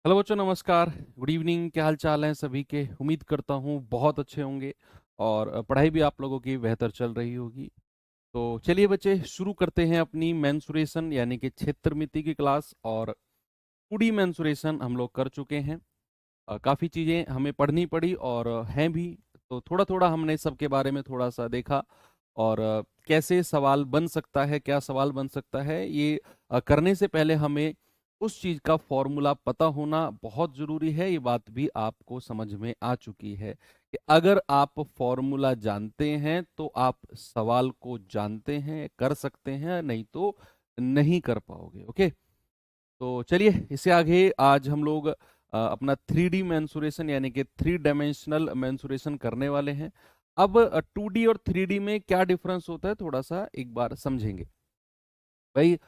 Hello बच्चों, नमस्कार। Good evening. क्या हाल चाल है सभी के? उम्मीद करता हूँ बहुत अच्छे होंगे और पढ़ाई भी आप लोगों की बेहतर चल रही होगी। तो चलिए बच्चे, शुरू करते हैं अपनी मेंसुरेशन यानी कि क्षेत्रमिति की क्लास। और 2D मेंसुरेशन हम लोग कर चुके हैं। काफ़ी चीज़ें हमें पढ़नी पड़ी और हैं भी। तो थोड़ा थोड़ा हमने सबके बारे में थोड़ा सा देखा। और कैसे सवाल बन सकता है, क्या सवाल बन सकता है, ये करने से पहले हमें उस चीज़ का फॉर्मूला पता होना बहुत ज़रूरी है। ये बात भी आपको समझ में आ चुकी है कि अगर आप फॉर्मूला जानते हैं तो आप सवाल को जानते हैं, कर सकते हैं, नहीं तो नहीं कर पाओगे। ओके। तो चलिए, इससे आगे आज हम लोग अपना 3D मेंसुरेशन यानी कि 3 डायमेंशनल मेंसुरेशन करने वाले हैं। अब 2D और 3D में क्या डिफरेंस होता है थोड़ा सा एक बार समझेंगे। भाई,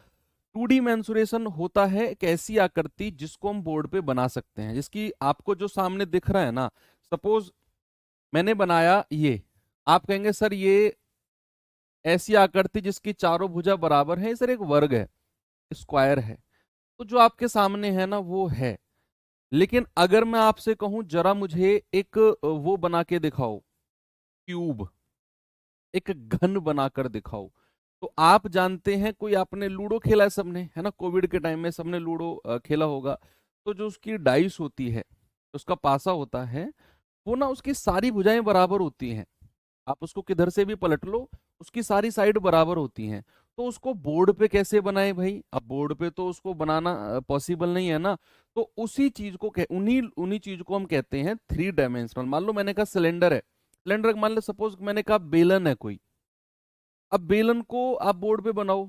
2D मेंसुरेशन होता है एक ऐसी आकृति जिसको हम बोर्ड पे बना सकते हैं, जिसकी आपको जो सामने दिख रहा है ना। सपोज मैंने बनाया ये। आप कहेंगे सर ये ऐसी आकृति जिसकी चारों भुजा बराबर है, सर एक वर्ग है, स्क्वायर है। तो जो आपके सामने है ना वो है। लेकिन अगर मैं आपसे कहूं जरा मुझे एक वो बना के दिखाओ, क्यूब, एक घन बनाकर दिखाओ। तो आप जानते हैं, कोई आपने लूडो खेला है सबने, है ना? कोविड के टाइम में सबने लूडो खेला होगा। तो जो उसकी डाइस होती है, उसका पासा होता है, वो ना उसकी सारी भुजाएं बराबर होती हैं। आप उसको किधर से भी पलट लो, उसकी सारी साइड बराबर होती हैं। तो उसको बोर्ड पे कैसे बनाए भाई? अब बोर्ड पे तो उसको बनाना पॉसिबल नहीं है ना। तो उसी चीज को उन्हीं उन्हीं चीज को हम कहते हैं 3 डायमेंशनल। मान लो मैंने कहा सिलेंडर है। सिलेंडर मान लो, सपोज मैंने कहा बेलन है कोई। अब बेलन को आप बोर्ड पे बनाओ,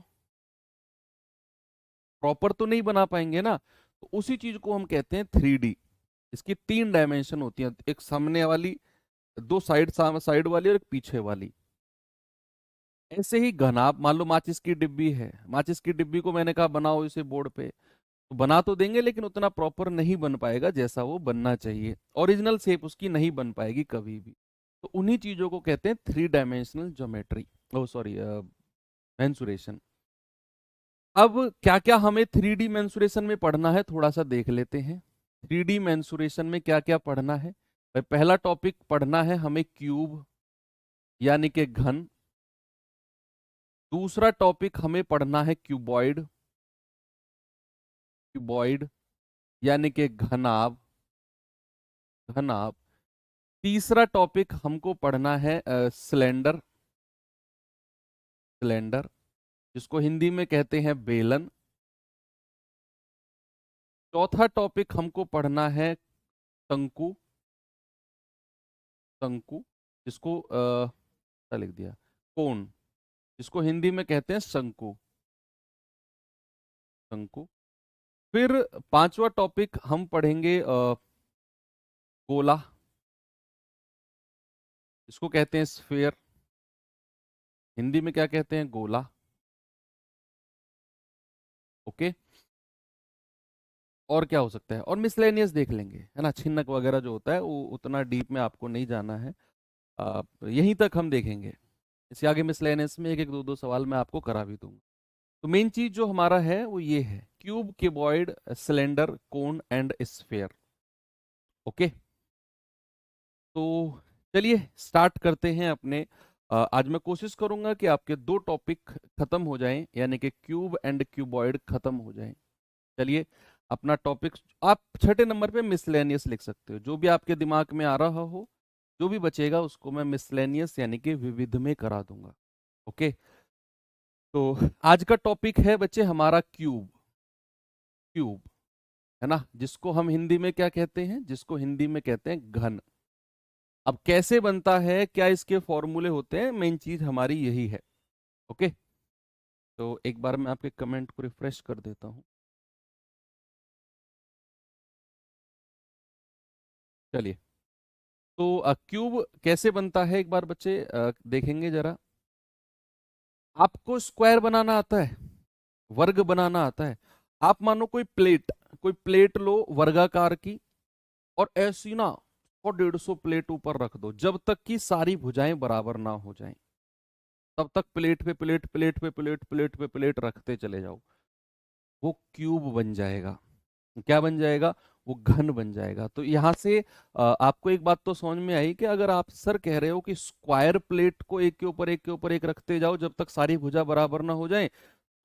प्रॉपर तो नहीं बना पाएंगे ना। तो उसी चीज को हम कहते हैं 3D। इसकी 3 डायमेंशन होती हैं, एक सामने वाली, दो साइड साइड वाली और एक पीछे वाली। ऐसे ही घनाभ, मान लो माचिस की डिब्बी है। माचिस की डिब्बी को मैंने कहा बनाओ इसे बोर्ड पे, तो बना तो देंगे लेकिन उतना प्रॉपर नहीं बन पाएगा जैसा वो बनना चाहिए। ओरिजिनल शेप उसकी नहीं बन पाएगी कभी भी। तो उन्हीं चीजों को कहते हैं 3 डायमेंशनल ज्योमेट्री। ओ सॉरी, मेंसुरेशन। अब क्या क्या हमें 3D मेंसुरेशन में पढ़ना है थोड़ा सा देख लेते हैं। 3D मेंसुरेशन में क्या क्या पढ़ना है? भाई, पहला टॉपिक पढ़ना है हमें क्यूब यानी कि घन। दूसरा टॉपिक हमें पढ़ना है क्यूबॉइड। क्यूबॉइड यानी कि घनाभ। घनाभ। तीसरा टॉपिक हमको पढ़ना है सिलेंडर। सिलेंडर, जिसको हिंदी में कहते हैं बेलन। चौथा टॉपिक हमको पढ़ना है शंकु। शंकु, जिसको क्या लिख दिया, कोण, जिसको हिंदी में कहते हैं शंकु। शंकु। फिर पांचवा टॉपिक हम पढ़ेंगे गोला, जिसको कहते हैं स्फेयर। हिंदी में क्या कहते हैं? गोला। ओके। और क्या हो सकता है? और मिसलेनियस देख लेंगे, है ना? छिन्नक वगैरह जो होता है वो उतना डीप में आपको नहीं जाना है। यहीं तक हम देखेंगे। इससे आगे मिसलेनियस में एक एक दो दो सवाल मैं आपको करा भी दूंगा। तो मेन चीज जो हमारा है वो ये है, cube, cuboid, cylinder, cone and sphere. Okay. तो चलिए स्टार्ट करते हैं अपने। आज मैं कोशिश करूंगा कि आपके दो टॉपिक खत्म हो जाएं, यानी कि क्यूब एंड क्यूबॉइड खत्म हो जाएं। चलिए, अपना टॉपिक आप छठे नंबर पे मिसलेनियस लिख सकते हो, जो भी आपके दिमाग में आ रहा हो। जो भी बचेगा उसको मैं मिसलेनियस यानी कि विविध में करा दूंगा। ओके। तो आज का टॉपिक है बच्चे हमारा क्यूब। क्यूब, है ना? जिसको हम हिंदी में क्या कहते हैं? जिसको हिंदी में कहते हैं घन। अब कैसे बनता है, क्या इसके फॉर्मूले होते हैं, मेन चीज हमारी यही है। ओके। तो एक बार मैं आपके कमेंट को रिफ्रेश कर देता हूँ। चलिए, तो क्यूब कैसे बनता है एक बार बच्चे देखेंगे जरा। आपको स्क्वायर बनाना आता है, वर्ग बनाना आता है। आप मानो कोई प्लेट लो वर्गाकार की, और ऐसी ना 100-150 प्लेट ऊपर रख दो, जब तक कि सारी भुजाएं बराबर ना हो जाएं। तब तक प्लेट पे प्लेट, प्लेट पे प्लेट, प्लेट पे प्लेट रखते चले जाओ, वो क्यूब बन जाएगा। क्या बन जाएगा, वो घन बन जाएगा। तो यहां से आपको एक बात तो समझ में आई कि अगर आप सर कह रहे हो कि स्क्वायर प्लेट को एक के ऊपर एक के ऊपर एक रखते जाओ जब तक सारी भुजा बराबर ना हो जाए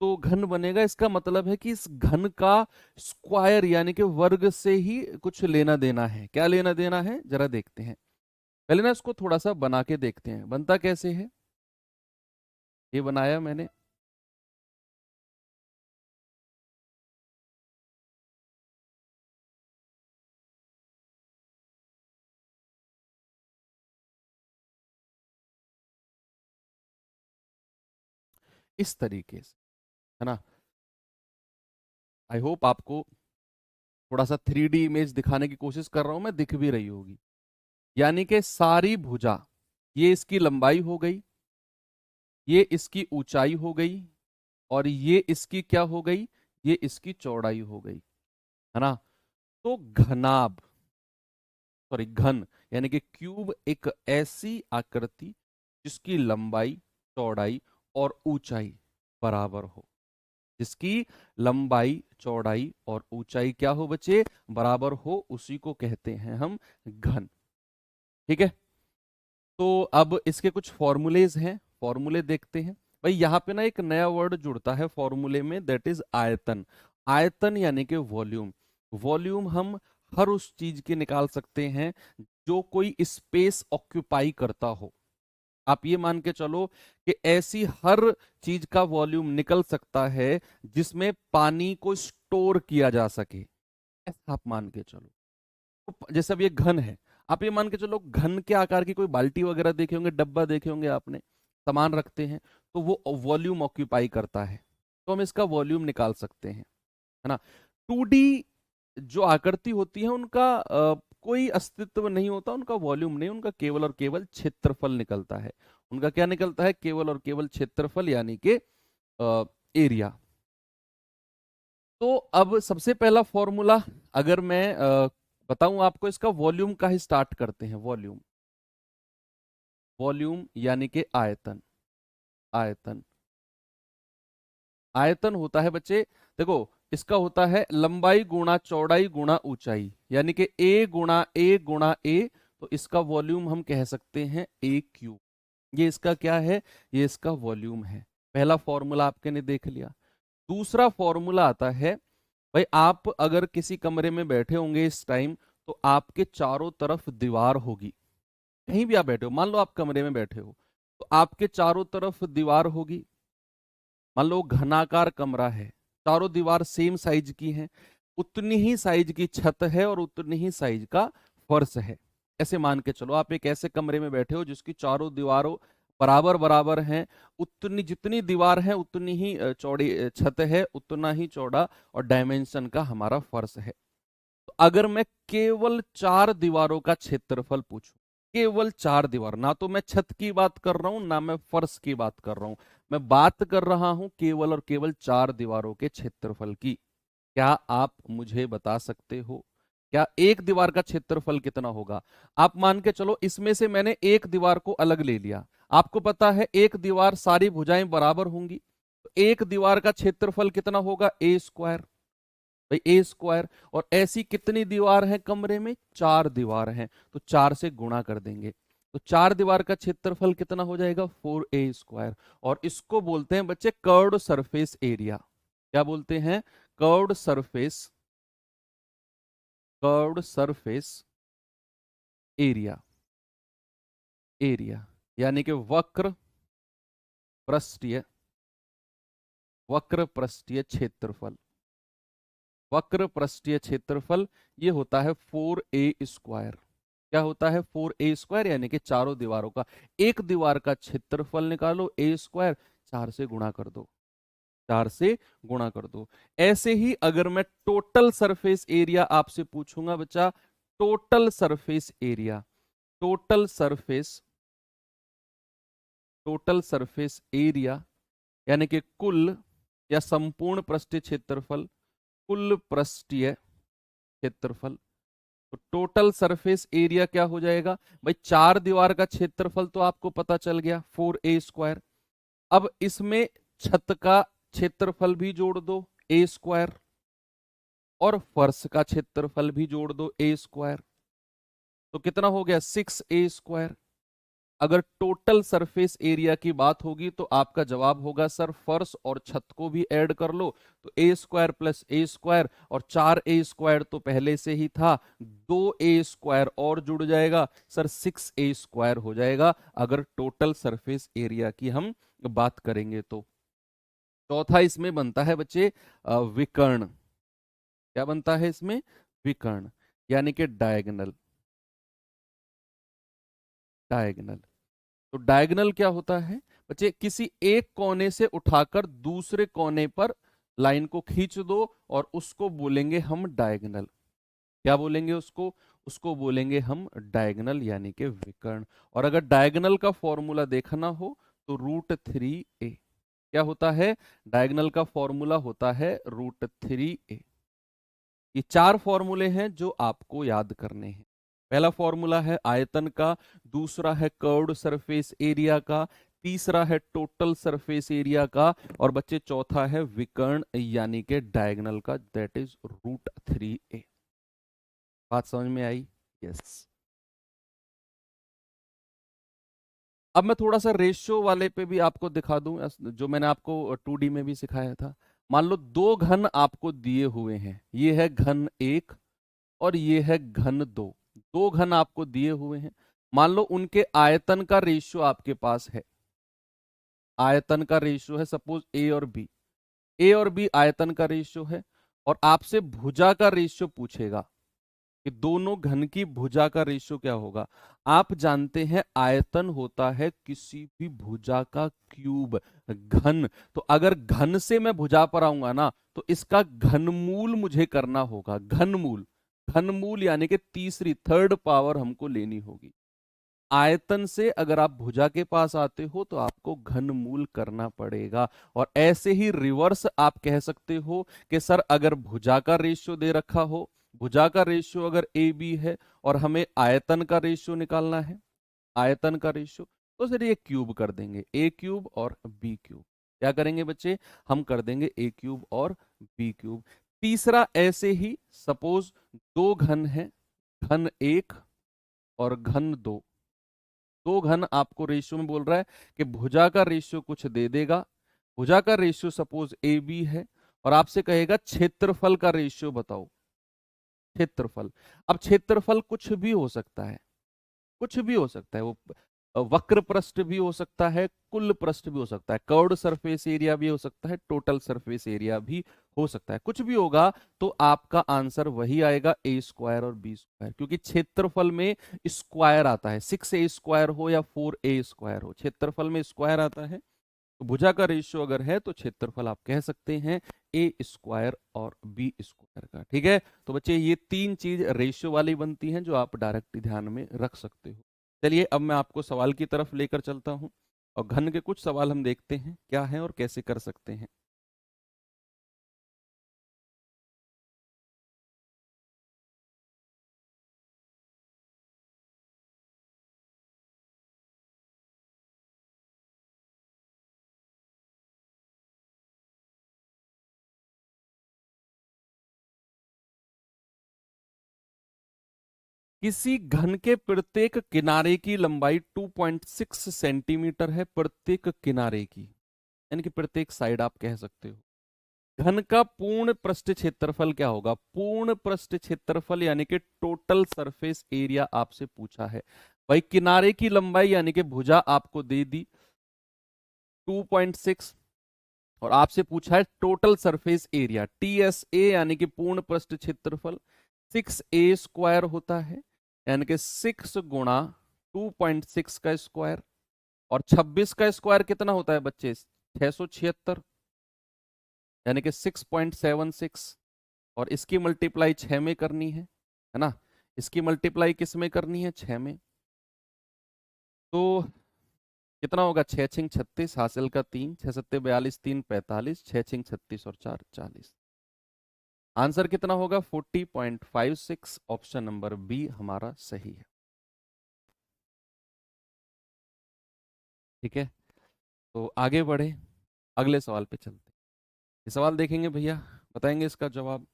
तो घन बनेगा, इसका मतलब है कि इस घन का स्क्वायर यानी कि वर्ग से ही कुछ लेना देना है। क्या लेना देना है जरा देखते हैं। पहले ना इसको थोड़ा सा बना के देखते हैं, बनता कैसे है। ये बनाया मैंने, इस तरीके से, है ना। आई होप आपको थोड़ा सा 3D इमेज दिखाने की कोशिश कर रहा हूं मैं, दिख भी रही होगी। यानी कि सारी भुजा, ये इसकी लंबाई हो गई, ये इसकी ऊंचाई हो गई, और ये इसकी क्या हो गई, ये इसकी चौड़ाई हो गई, है ना। तो घनाभ, सॉरी घन, यानी कि क्यूब एक ऐसी आकृति जिसकी लंबाई, चौड़ाई और ऊंचाई बराबर हो, जिसकी लंबाई, चौड़ाई और ऊंचाई क्या हो बच्चे, बराबर हो, उसी को कहते हैं हम घन। ठीक है। तो अब इसके कुछ फॉर्मूलेज हैं, फॉर्मूले देखते हैं। भाई यहाँ पे ना एक नया वर्ड जुड़ता है फॉर्मूले में, दैट इज आयतन। आयतन यानी कि वॉल्यूम। वॉल्यूम हम हर उस चीज के निकाल सकते हैं जो कोई स्पेस ऑक्यूपाई करता हो। आप ये मान के चलो कि ऐसी हर चीज का वॉल्यूम निकल सकता है जिसमें पानी को स्टोर किया जा सके, ऐसा आप मान के चलो। तो जैसे अब ये घन है, आप ये मान के चलो घन के आकार की कोई बाल्टी वगैरह देखे होंगे, डब्बा देखे होंगे आपने, सामान रखते हैं, तो वो वॉल्यूम ऑक्यूपाई करता है, तो हम इसका वॉल्यूम निकाल सकते हैं, है ना। 2D जो आकृति होती है उनका कोई अस्तित्व नहीं होता, उनका वॉल्यूम नहीं, उनका केवल और केवल क्षेत्रफल निकलता है। उनका क्या निकलता है, केवल और केवल क्षेत्रफल यानी कि एरिया। तो अब सबसे पहला फॉर्मूला अगर मैं बताऊं आपको, इसका वॉल्यूम का ही स्टार्ट करते हैं। वॉल्यूम, वॉल्यूम यानी कि आयतन। आयतन, आयतन होता है बच्चे, देखो इसका होता है लंबाई गुणा चौड़ाई गुणा ऊंचाई, यानी कि ए गुणा ए गुणा ए। तो इसका वॉल्यूम हम कह सकते हैं ए क्यूब। ये इसका क्या है, ये इसका वॉल्यूम है। पहला फॉर्मूला आपके ने देख लिया। दूसरा फॉर्मूला आता है, भाई आप अगर किसी कमरे में बैठे होंगे इस टाइम, तो आपके चारों तरफ दीवार होगी। कहीं भी आप बैठे हो, मान लो आप कमरे में बैठे हो, तो आपके चारों तरफ दीवार होगी। मान लो घनाकार कमरा है, चारों दीवार सेम साइज की हैं, उतनी ही साइज की छत है और उतनी ही साइज का फर्श है। ऐसे मान के चलो आप एक ऐसे कमरे में बैठे हो जिसकी चारों दीवारों बराबर बराबर हैं, उतनी जितनी दीवार है उतनी ही चौड़ी छत है, उतना ही चौड़ा और डायमेंशन का हमारा फर्श है। तो अगर मैं केवल 4 दीवारों का क्षेत्रफल पूछूं, केवल 4 दीवार, ना तो मैं छत की बात कर रहा हूं ना मैं फर्श की बात कर रहा हूं, मैं बात कर रहा हूं केवल और केवल 4 दीवारों के क्षेत्रफल की, क्या आप मुझे बता सकते हो क्या एक दीवार का क्षेत्रफल कितना होगा। आप मान के चलो इसमें से मैंने एक दीवार को अलग ले लिया, आपको पता है एक दीवार सारी भुजाएं बराबर होंगी, तो एक दीवार का क्षेत्रफल कितना होगा, ए स्क्वायर। भाई ए स्क्वायर, और ऐसी कितनी दीवार है कमरे में, 4 दीवार हैं, तो 4 से गुणा कर देंगे, तो 4 दीवार का क्षेत्रफल कितना हो जाएगा, 4a स्क्वायर। और इसको बोलते हैं बच्चे कर्व्ड सरफेस एरिया। क्या बोलते हैं, curved surface, curved surface area. Area यानी कि वक्र पृष्ठीय, वक्र पृष्ठीय क्षेत्रफल। वक्र पृष्ठीय क्षेत्रफल ये होता है 4a स्क्वायर। क्या होता है, 4a स्क्वायर, यानी कि चारों दीवारों का, एक दीवार का क्षेत्रफल निकालो ए स्क्वायर, 4 से गुणा कर दो, 4 से गुणा कर दो। ऐसे ही अगर मैं टोटल सरफेस एरिया आपसे पूछूंगा बच्चा, total surface area, total surface, total surface area यानी कि कुल या संपूर्ण पृष्ठीय क्षेत्रफल, कुल पृष्ठीय क्षेत्रफल। तो टोटल सरफेस एरिया क्या हो जाएगा, भाई 4 दीवार का क्षेत्रफल तो आपको पता चल गया 4a स्क्वायर। अब इसमें छत का क्षेत्रफल भी जोड़ दो, ए स्क्वायर। और फर्श का क्षेत्रफल भी जोड़ दो ए स्क्वायर, तो कितना हो गया 6a²। अगर टोटल सरफेस एरिया की बात होगी तो आपका जवाब होगा सर फर्श और छत को भी ऐड कर लो, तो a² प्लस a² और 4a² तो पहले से ही था, 2a² और जुड़ जाएगा सर 6a² हो जाएगा अगर टोटल सरफेस एरिया की हम बात करेंगे तो। चौथा इसमें बनता है बच्चे विकर्ण। क्या बनता है इसमें? विकर्ण, यानी कि डायगोनल। डायगोनल, तो डायगोनल क्या होता है बच्चे? किसी एक कोने से उठाकर दूसरे कोने पर लाइन को खींच दो और उसको बोलेंगे हम डायगोनल। क्या बोलेंगे उसको? उसको बोलेंगे हम डायगोनल यानी कि विकर्ण। और अगर डायगोनल का फॉर्मूला देखना हो तो √3a। क्या होता है? डायगोनल का फॉर्मूला होता है √3a। ये चार फॉर्मूले हैं जो आपको याद करने हैं। पहला फॉर्मूला है आयतन का, दूसरा है कर्व्ड सरफेस एरिया का, तीसरा है टोटल सरफेस एरिया का, और बच्चे चौथा है विकर्ण यानी कि डायगोनल का, दैट इज √3a। बात समझ में आई? यस। अब मैं थोड़ा सा रेशियो वाले पे भी आपको दिखा दूं, जो मैंने आपको 2D में भी सिखाया था। मान लो दो घन आपको दिए हुए हैं, ये है घन 1 और ये है घन 2। दो घन आपको दिए हुए हैं, मान लो उनके आयतन का रेशियो आपके पास है। आयतन का रेशियो है सपोज ए और बी। ए और बी आयतन का रेशियो है, और आपसे भुजा का रेशियो पूछेगा कि दोनों घन की भुजा का रेशियो क्या होगा। आप जानते हैं आयतन होता है किसी भी भुजा का क्यूब। घन, तो अगर घन से मैं भुजा पर आऊंगा ना, तो इसका घनमूल मुझे करना होगा। घनमूल, घनमूल यानी कि तीसरी थर्ड पावर हमको लेनी होगी। आयतन से अगर आप भुजा के पास आते हो तो आपको घनमूल करना पड़ेगा। और ऐसे ही रिवर्स आप कह सकते हो कि सर अगर भुजा का रेशियो दे रखा हो, भुजा का रेशियो अगर ए बी है और हमें आयतन का रेशियो निकालना है, आयतन का रेशियो, तो सर ये क्यूब कर देंगे, ए क्यूब और बी क्यूब। क्या करेंगे बच्चे? हम कर देंगे ए क्यूब और बी क्यूब। तीसरा ऐसे ही सपोज दो घन है, घन 1 और घन 2। दो घन आपको रेशियो में बोल रहा है कि भुजा का रेशियो कुछ दे देगा। भुजा का रेशियो सपोज ए बी है, और आपसे कहेगा क्षेत्रफल का रेशियो बताओ। क्षेत्रफल, अब क्षेत्रफल कुछ भी हो सकता है, कुछ भी हो सकता है। वो वक्र पृष्ठ भी हो सकता है, कुल पृष्ठ भी हो सकता है, कर्व्ड सरफेस एरिया भी हो सकता है, टोटल सरफेस एरिया भी हो सकता है। कुछ भी होगा तो आपका आंसर वही आएगा, a² और b², क्योंकि क्षेत्रफल में स्क्वायर आता है। 6a² हो या 4a² हो, क्षेत्रफल में स्क्वायर आता है। तो भुजा का रेशियो अगर है तो क्षेत्रफल आप कह सकते हैं a² और b² का। ठीक है, तो बच्चे ये तीन चीज रेशियो वाली बनती हैं जो आप डायरेक्ट ध्यान में रख सकते हो। चलिए अब मैं आपको सवाल की तरफ लेकर चलता हूं, और घन के कुछ सवाल हम देखते हैं क्या है और कैसे कर सकते हैं। किसी घन के प्रत्येक किनारे की लंबाई 2.6 सेंटीमीटर है, प्रत्येक किनारे की, यानी कि प्रत्येक साइड आप कह सकते हो। घन का पूर्ण पृष्ठ क्षेत्रफल क्या होगा? पूर्ण पृष्ठ क्षेत्रफल यानी कि टोटल सरफेस एरिया आपसे पूछा है। भाई किनारे की लंबाई यानी कि भुजा आपको दे दी 2.6, और आपसे पूछा है टोटल सरफेस एरिया TSA यानी कि पूर्ण पृष्ठ क्षेत्रफल 6a² होता है, यानी कि 6 गुणा 2.6 का स्क्वायर, और 26 का स्क्वायर कितना होता है बच्चे? 676, यानी कि 6.76। और इसकी मल्टीप्लाई 6 में करनी है ना? इसकी मल्टीप्लाई किस में करनी है? 6 में। तो कितना होगा? 6 6 36, हासिल का 3, 6 7 42, 3 45, 6 6 36 और 4 40। आंसर कितना होगा? 40.56। ऑप्शन नंबर बी हमारा सही है। ठीक है, तो आगे बढ़े, अगले सवाल पे चलते हैं। ये सवाल देखेंगे भैया, बताएंगे इसका जवाब।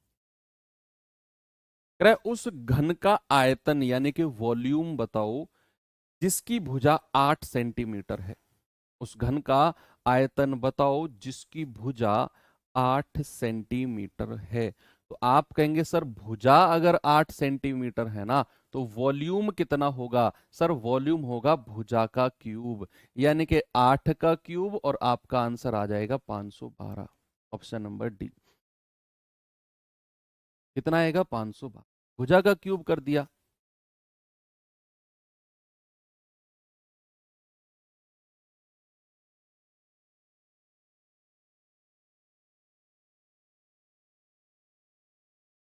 कह रहा है उस घन का आयतन यानी कि वॉल्यूम बताओ जिसकी भुजा 8 सेंटीमीटर है। उस घन का आयतन बताओ जिसकी भुजा 8 सेंटीमीटर है। तो आप कहेंगे सर भुजा अगर 8 सेंटीमीटर है ना तो वॉल्यूम कितना होगा? सर वॉल्यूम होगा भुजा का क्यूब, यानी कि 8 का क्यूब, और आपका आंसर आ जाएगा 512। Option number D. कितना आएगा? 512। भुजा का क्यूब कर दिया।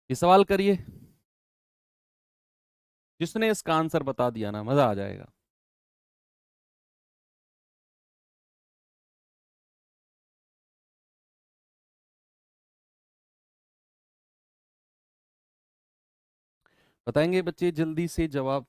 ये सवाल करिए, जिसने इसका आंसर बता दिया ना मजा आ जाएगा। बताएंगे बच्चे जल्दी से जवाब।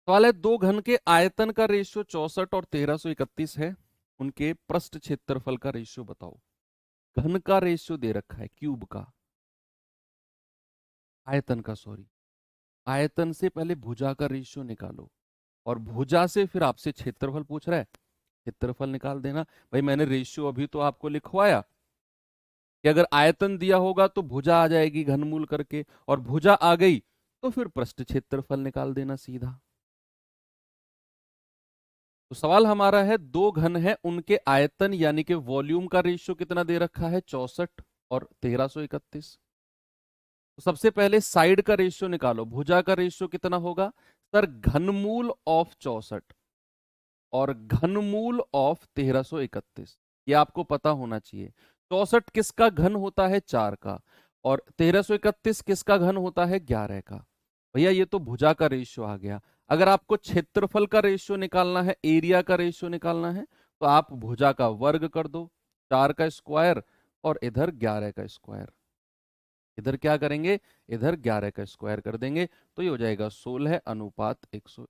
सवाल है दो घन के आयतन का रेशियो 64 और 1331 है, उनके पृष्ठ क्षेत्रफल का रेशियो बताओ। घन का रेशियो दे रखा है, क्यूब का, आयतन का सॉरी। आयतन से पहले भुजा का रेशियो निकालो और भुजा से फिर आपसे क्षेत्रफल पूछ रहा है, क्षेत्रफल निकाल देना। भाई मैंने रेशियो अभी तो आपको लिखवाया कि अगर आयतन दिया होगा तो भुजा आ जाएगी घनमूल करके, और भुजा आ गई तो फिर पृष्ठ क्षेत्रफल निकाल देना सीधा। तो सवाल हमारा है दो घन है उनके आयतन यानी कि वॉल्यूम का रेशियो कितना दे रखा है? 64 और 1331। तो सबसे पहले साइड का रेशियो निकालो। भुजा का रेशियो कितना होगा? सर घनमूल ऑफ 64 और घनमूल ऑफ 1331, ये आपको पता होना चाहिए। 64 किसका घन होता है? 4 का। और 1331 किसका घन होता है? 11 का। भैया ये तो भुजा का रेशियो आ गया। अगर आपको क्षेत्रफल का रेशियो निकालना है, एरिया का रेशियो निकालना है, तो आप भुजा का वर्ग कर दो, 4 का स्क्वायर, और इधर 11 का स्क्वायर। इधर क्या करेंगे? इधर 11 का स्क्वायर कर देंगे, तो ये हो जाएगा 16:100।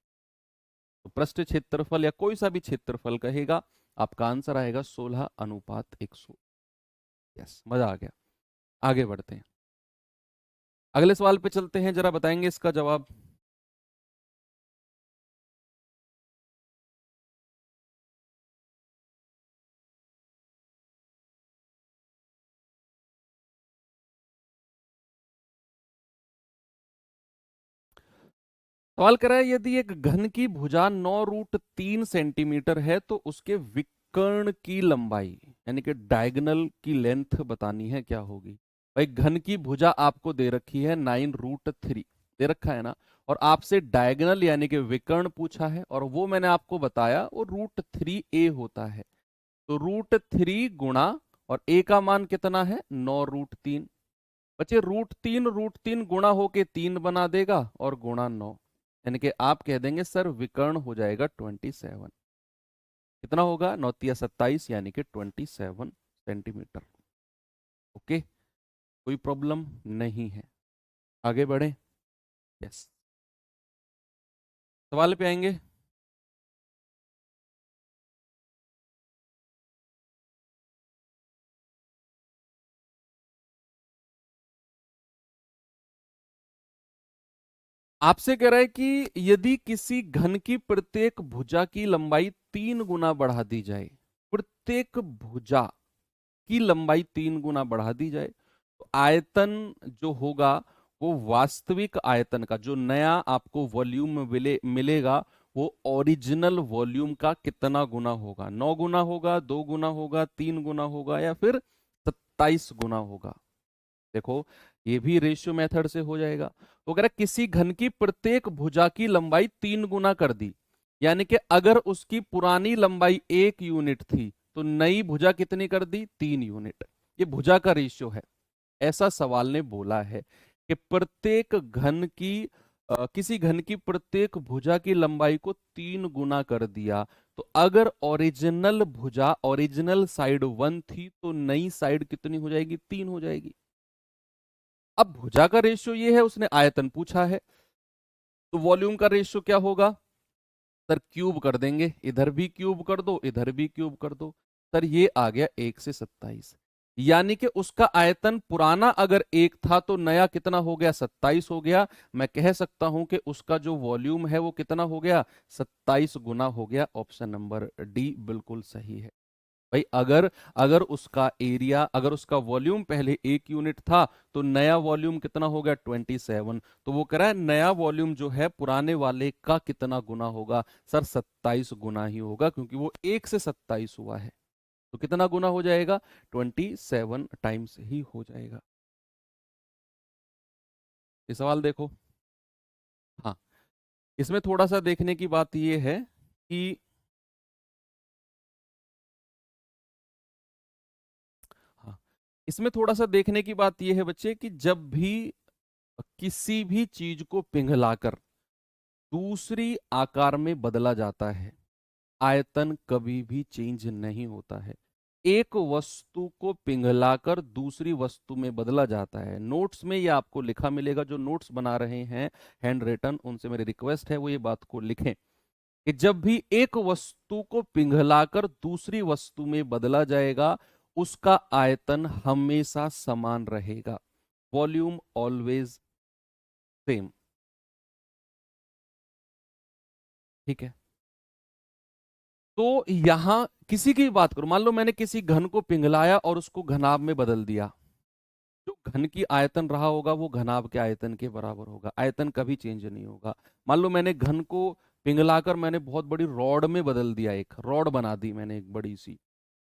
तो पृष्ठ क्षेत्रफल या कोई सा भी क्षेत्रफल कहेगा, आपका आंसर आएगा 16:100। यस, मजा आ गया। आगे बढ़ते हैं, अगले सवाल पे चलते हैं, जरा बताएंगे इसका जवाब। सवाल कर रहा है यदि एक घन की भुजा 9√3 सेंटीमीटर है तो उसके विकर्ण की लंबाई यानी कि डायगोनल की लेंथ बतानी है, क्या होगी? भाई घन की भुजा आपको दे रखी है 9√3, दे रखा है ना, और आपसे डायगोनल यानी कि विकर्ण पूछा है, और वो मैंने आपको बताया वो √3a होता है। तो √3 गुणा, और a का मान कितना है? 9√3। बच्चे √3 गुणा होके 3 बना देगा और गुणा 9, यानी कि आप कह देंगे सर विकर्ण हो जाएगा 27। कितना होगा? 9×3 = 27, यानी कि 27 सेंटीमीटर। ओके, कोई प्रॉब्लम नहीं है। आगे बढ़े। यस, सवाल पे आएंगे। आपसे कह रहा है कि यदि किसी घन की प्रत्येक भुजा की लंबाई 3 गुना बढ़ा दी जाए, प्रत्येक भुजा की लंबाई 3 गुना बढ़ा दी जाए, तो आयतन जो होगा वो वास्तविक आयतन का, जो नया आपको वॉल्यूम मिलेगा, वो ओरिजिनल वॉल्यूम का कितना गुना होगा? 9 गुना होगा, 2 गुना होगा, 3 गुना होगा, या फिर 27 गुना होगा? देखो ये भी रेशियो मेथड से हो जाएगा। तो अगर किसी घन की प्रत्येक भुजा की लंबाई 3 गुना कर दी, यानी कि अगर उसकी पुरानी लंबाई 1 यूनिट थी तो नई भुजा कितनी कर दी? 3 यूनिट। ये भुजा का रेशियो है। ऐसा सवाल ने बोला है कि प्रत्येक घन की किसी घन की प्रत्येक भुजा की लंबाई को 3 गुना कर दिया, तो अगर ओरिजिनल भुजा, ओरिजिनल साइड 1 थी तो नई साइड कितनी हो जाएगी? 3 हो जाएगी। अब भुजा का रेशियो ये है, उसने आयतन पूछा है, तो वॉल्यूम का रेशियो क्या होगा सर? क्यूब कर देंगे, इधर भी क्यूब कर दो, इधर भी क्यूब कर दो। सर ये आ गया 1 से 27, यानी कि उसका आयतन पुराना अगर 1 था तो नया कितना हो गया? 27 हो गया। मैं कह सकता हूं कि उसका जो वॉल्यूम है वो कितना हो गया? 27 गुना हो गया। ऑप्शन नंबर डी बिल्कुल सही है भाई। अगर अगर उसका एरिया, अगर उसका वॉल्यूम पहले 1 यूनिट था तो नया वॉल्यूम कितना हो गया? 27। तो वो कह रहा है नया वॉल्यूम जो है पुराने वाले का कितना गुना होगा? सर 27 गुना ही होगा, क्योंकि वो 1 से 27 हुआ है। तो कितना गुना हो जाएगा? 27 टाइम्स ही हो जाएगा। ये सवाल देखो। हाँ, इसमें थोड़ा सा देखने की बात यह है कि हाँ, इसमें थोड़ा सा देखने की बात यह है बच्चे कि जब भी किसी भी चीज को पिघलाकर दूसरी आकार में बदला जाता है, आयतन कभी भी चेंज नहीं होता है। एक वस्तु को पिघलाकर दूसरी वस्तु में बदला जाता है। नोट्स में ये आपको लिखा मिलेगा, जो नोट्स बना रहे हैं हैंड रिटन, उनसे मेरी रिक्वेस्ट है वो ये बात को लिखें कि जब भी एक वस्तु को पिघलाकर दूसरी वस्तु में बदला जाएगा, उसका आयतन हमेशा समान रहेगा। Volume always same. ठीक है। तो यहां किसी की भी बात करो, मान लो मैंने किसी घन को पिघलाया और उसको घनाभ में बदल दिया, जो घन की आयतन रहा होगा वो घनाभ के आयतन के बराबर होगा। आयतन कभी चेंज नहीं होगा। मान लो मैंने घन को पिघलाकर मैंने बहुत बड़ी रॉड में बदल दिया, एक रॉड बना दी मैंने एक बड़ी सी,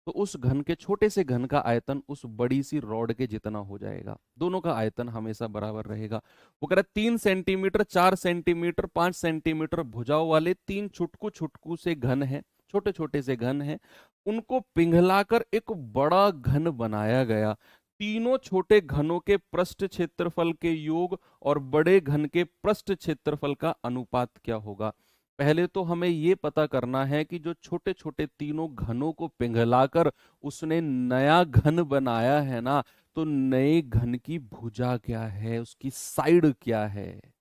तो उस घन के छोटे से घन का आयतन उस बड़ी सी रॉड के जितना हो जाएगा। दोनों का आयतन हमेशा बराबर रहेगा। वो कह रहा है 3 सेंटीमीटर, 4 सेंटीमीटर, 5 सेंटीमीटर भुजाओं वाले 3 छुटकू छुटकू से घन है, छोटे छोटे से घन है, उनको पिघलाकर एक बड़ा घन बनाया गया। तीनों छोटे घनों के पृष्ठ क्षेत्रफल के योग और बड़े घन के पृष्ठ क्षेत्रफल का अनुपात क्या होगा? पहले तो हमें ये पता करना है कि जो छोटे छोटे तीनों घनों को पिघलाकर उसने नया घन बनाया है ना, तो नए घन की भुजा क्या है, उसकी साइड क्या है।